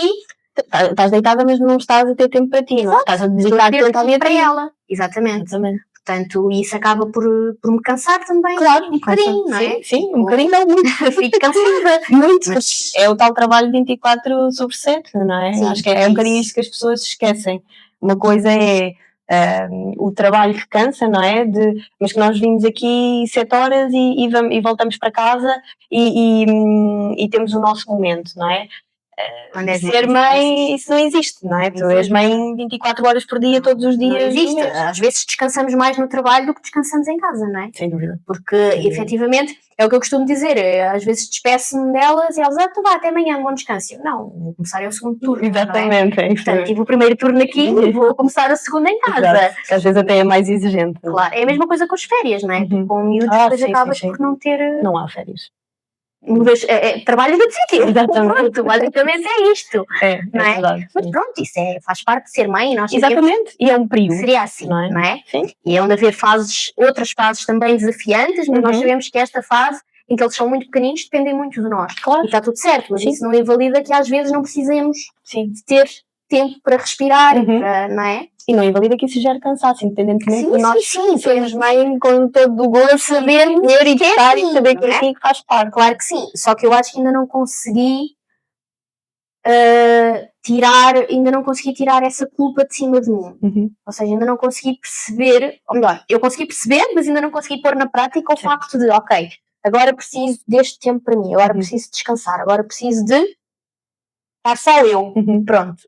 Estás deitada, mas não estás a ter tempo para ti, não é? Estás a dedicar tempo para ela. Exatamente. Portanto, isso acaba por me cansar também. Claro, um bocadinho, não é? Sim, um bocadinho não, muito. Fico cansada. Muito. Mas é o tal trabalho 24/7, não é? Sim, acho que é um bocadinho isto que as pessoas esquecem. Uma coisa é o trabalho que cansa, não é? Mas que nós vimos aqui 7 horas e voltamos para casa e temos o nosso momento, não é? Ser mãe, isso não existe, não é? Tu és mãe 24 horas por dia, todos os dias. Não existe. Às vezes descansamos mais no trabalho do que descansamos em casa, não é? Sem dúvida. Porque, efetivamente, é o que eu costumo dizer. Às vezes despeço-me delas e elas, então vá, até amanhã, bom descanso. Não, vou começar o segundo turno. Exatamente. É? Portanto, tive o primeiro turno aqui e vou começar o segundo em casa. Exato. Às vezes até é mais exigente. Claro, é a mesma coisa com as férias, não é? Com miúdos, depois acabas por não ter. Não há férias. Trabalho de sítio. Exatamente. Pronto, basicamente é isto. Não é? Verdade, mas pronto, isso faz parte de ser mãe. Nós exatamente. E é um período. Seria assim, não é? Sim. E é onde haver outras fases também desafiantes, mas nós sabemos que esta fase, em que eles são muito pequeninos, dependem muito de nós. Claro. E está tudo certo, mas isso não invalida que às vezes não precisemos de ter tempo para respirar, não é? E não invalida que isso gere cansaço, independentemente de nós sermos mãe com todo o gosto, saber e estar e saber que é assim que faz parte. Claro que sim, só que eu acho que ainda não consegui tirar essa culpa de cima de mim. Ou seja, ainda não consegui perceber, ou melhor, eu consegui perceber, mas ainda não consegui pôr na prática o facto de, ok, agora preciso deste tempo para mim, agora preciso descansar, agora preciso de estar só eu. Pronto.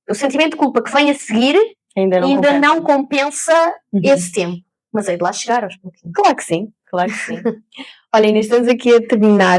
O sentimento de culpa que vem a seguir ainda não compensa esse tempo. Mas hei de lá chegar aos pouquinhos. Claro que sim. Olha, Inês, estamos aqui a terminar.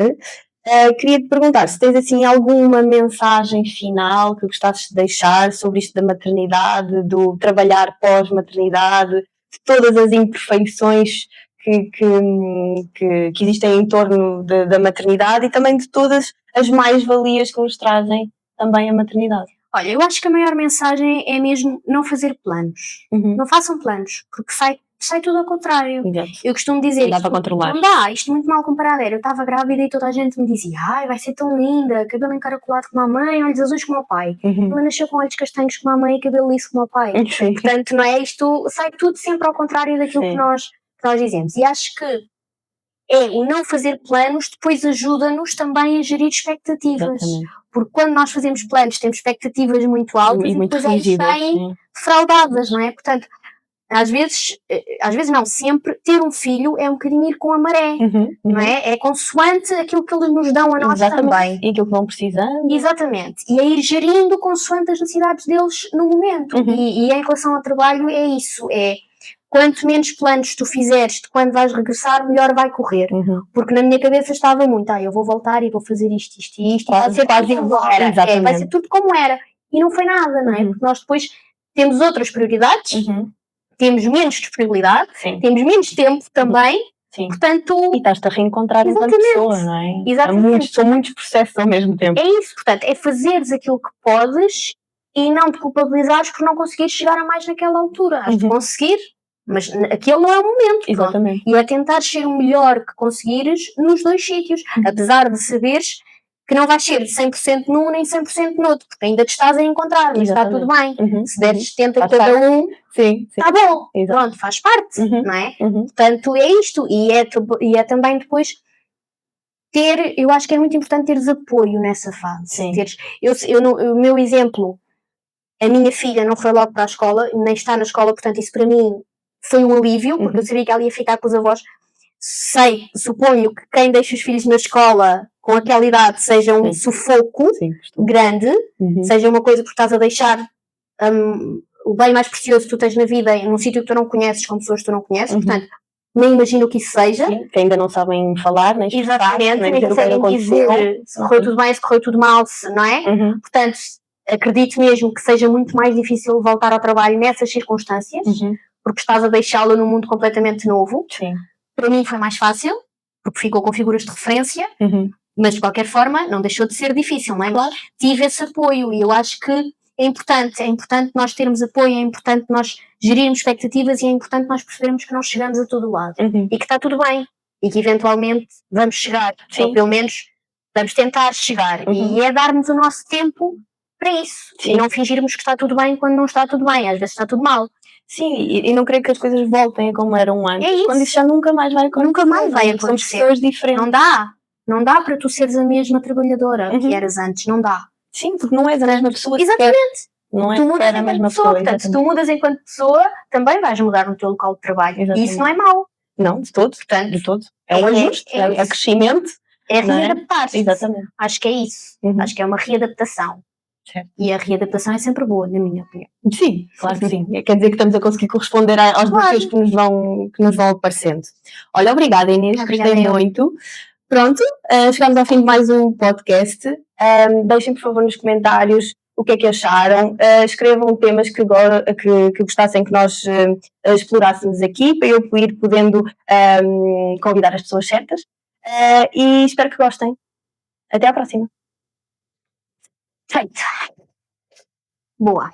Queria-te perguntar se tens assim alguma mensagem final que gostasses de deixar sobre isto da maternidade, do trabalhar pós-maternidade, de todas as imperfeições que existem em torno da maternidade e também de todas as mais-valias que nos trazem também a maternidade. Olha, eu acho que a maior mensagem é mesmo não fazer planos. Não façam planos, porque sai tudo ao contrário. Exato. Eu costumo dizer, não dá para controlar. Não dá, isto muito mal comparado era. Eu estava grávida e toda a gente me dizia, vai ser tão linda, cabelo encaracolado como a mãe, olhos azuis como o pai. Ela nasceu com olhos castanhos como a mãe e cabelo liso como o pai. Portanto, não é isto, sai tudo sempre ao contrário daquilo que nós dizemos. E acho que o não fazer planos depois ajuda-nos também a gerir expectativas. Exatamente. Porque quando nós fazemos planos temos expectativas muito altas e depois elas saem defraudadas, não é? Portanto, às vezes não, sempre ter um filho é um bocadinho ir com a maré, não é? É consoante aquilo que eles nos dão a nós também. E aquilo que vão precisando. Exatamente. E é ir gerindo consoante as necessidades deles no momento. E em relação ao trabalho é isso, quanto menos planos tu fizeres de quando vais regressar, melhor vai correr. Porque na minha cabeça estava muito, eu vou voltar e vou fazer isto e isto. Vai ser tudo como era. Vai ser tudo como era. e não foi nada, não é? Uhum. Porque nós depois temos outras prioridades, temos menos disponibilidade, Sim. temos menos tempo também, Sim. portanto, E estás-te a reencontrar enquanto Exatamente. pessoa, não é? Exatamente. São muitos processos ao mesmo tempo. é isso, portanto, é fazeres aquilo que podes e não te culpabilizares por não conseguires chegar a mais naquela altura. Has de Uhum. conseguir, mas aquele não é o momento. Pronto. Exatamente. E é tentar ser o melhor que conseguires nos dois sítios, apesar de saberes que não vais ser 100% num nem 100% no outro, porque ainda te estás a encontrar, mas está tudo bem. Uhum. Se deres 70 a Faz cada um, Sim, sim. está bom. Exato. Pronto, faz parte, Uhum. não é? Uhum. Portanto, é isto. E é também depois eu acho que é muito importante teres apoio nessa fase. Sim. O meu exemplo, a minha filha não foi logo para a escola, nem está na escola, portanto isso para mim foi um alívio, porque eu sabia que ela ia ficar com os avós. Suponho que quem deixa os filhos na escola com aquela idade seja um sufoco grande, seja uma coisa porque estás a deixar o bem mais precioso que tu tens na vida num sítio que tu não conheces, com pessoas que tu não conheces, portanto, nem imagino o que isso seja. Sim, que ainda não sabem falar, nem expressar, Exatamente, nem dizer o que sabem aconteceu. dizer se correu tudo bem, se correu tudo mal, não é? Portanto, acredito mesmo que seja muito mais difícil voltar ao trabalho nessas circunstâncias, porque estás a deixá-la num mundo completamente novo. Sim. Para mim foi mais fácil, porque ficou com figuras de referência, mas de qualquer forma não deixou de ser difícil, não é? Claro. Tive esse apoio e eu acho que é importante nós termos apoio, é importante nós gerirmos expectativas e é importante nós percebermos que não chegamos a todo lado e que está tudo bem e que eventualmente vamos chegar, ou pelo menos vamos tentar chegar e é darmos o nosso tempo para isso e não fingirmos que está tudo bem quando não está tudo bem, às vezes está tudo mal. Sim, e não creio que as coisas voltem a como eram antes, É isso. quando isso já nunca mais vai acontecer. Nunca mais vai Somos acontecer. pessoas diferentes. Não dá para tu seres a mesma trabalhadora que eras antes, não dá. Sim, porque não és a mesma pessoa. Exatamente. Não é Tu mudas a mesma enquanto pessoa. portanto, se tu mudas enquanto pessoa, também vais mudar no teu local de trabalho. Exatamente. E isso não é mau. Não, de todo. Portanto, de todo. É um ajuste, é crescimento. É não readaptar-se. Exatamente. Acho que é isso. Acho que é uma readaptação. Certo. E a readaptação é sempre boa, na minha opinião. Sim, claro que sim. Quer dizer que estamos a conseguir corresponder aos desafios que nos vão aparecendo. Olha, obrigada Inês, gostei muito. Pronto, chegamos ao fim de mais um podcast. Deixem por favor nos comentários o que é que acharam. Escrevam temas que gostassem que nós explorássemos aqui, para eu ir podendo convidar as pessoas certas. E espero que gostem. Até à próxima. Feito. Boa.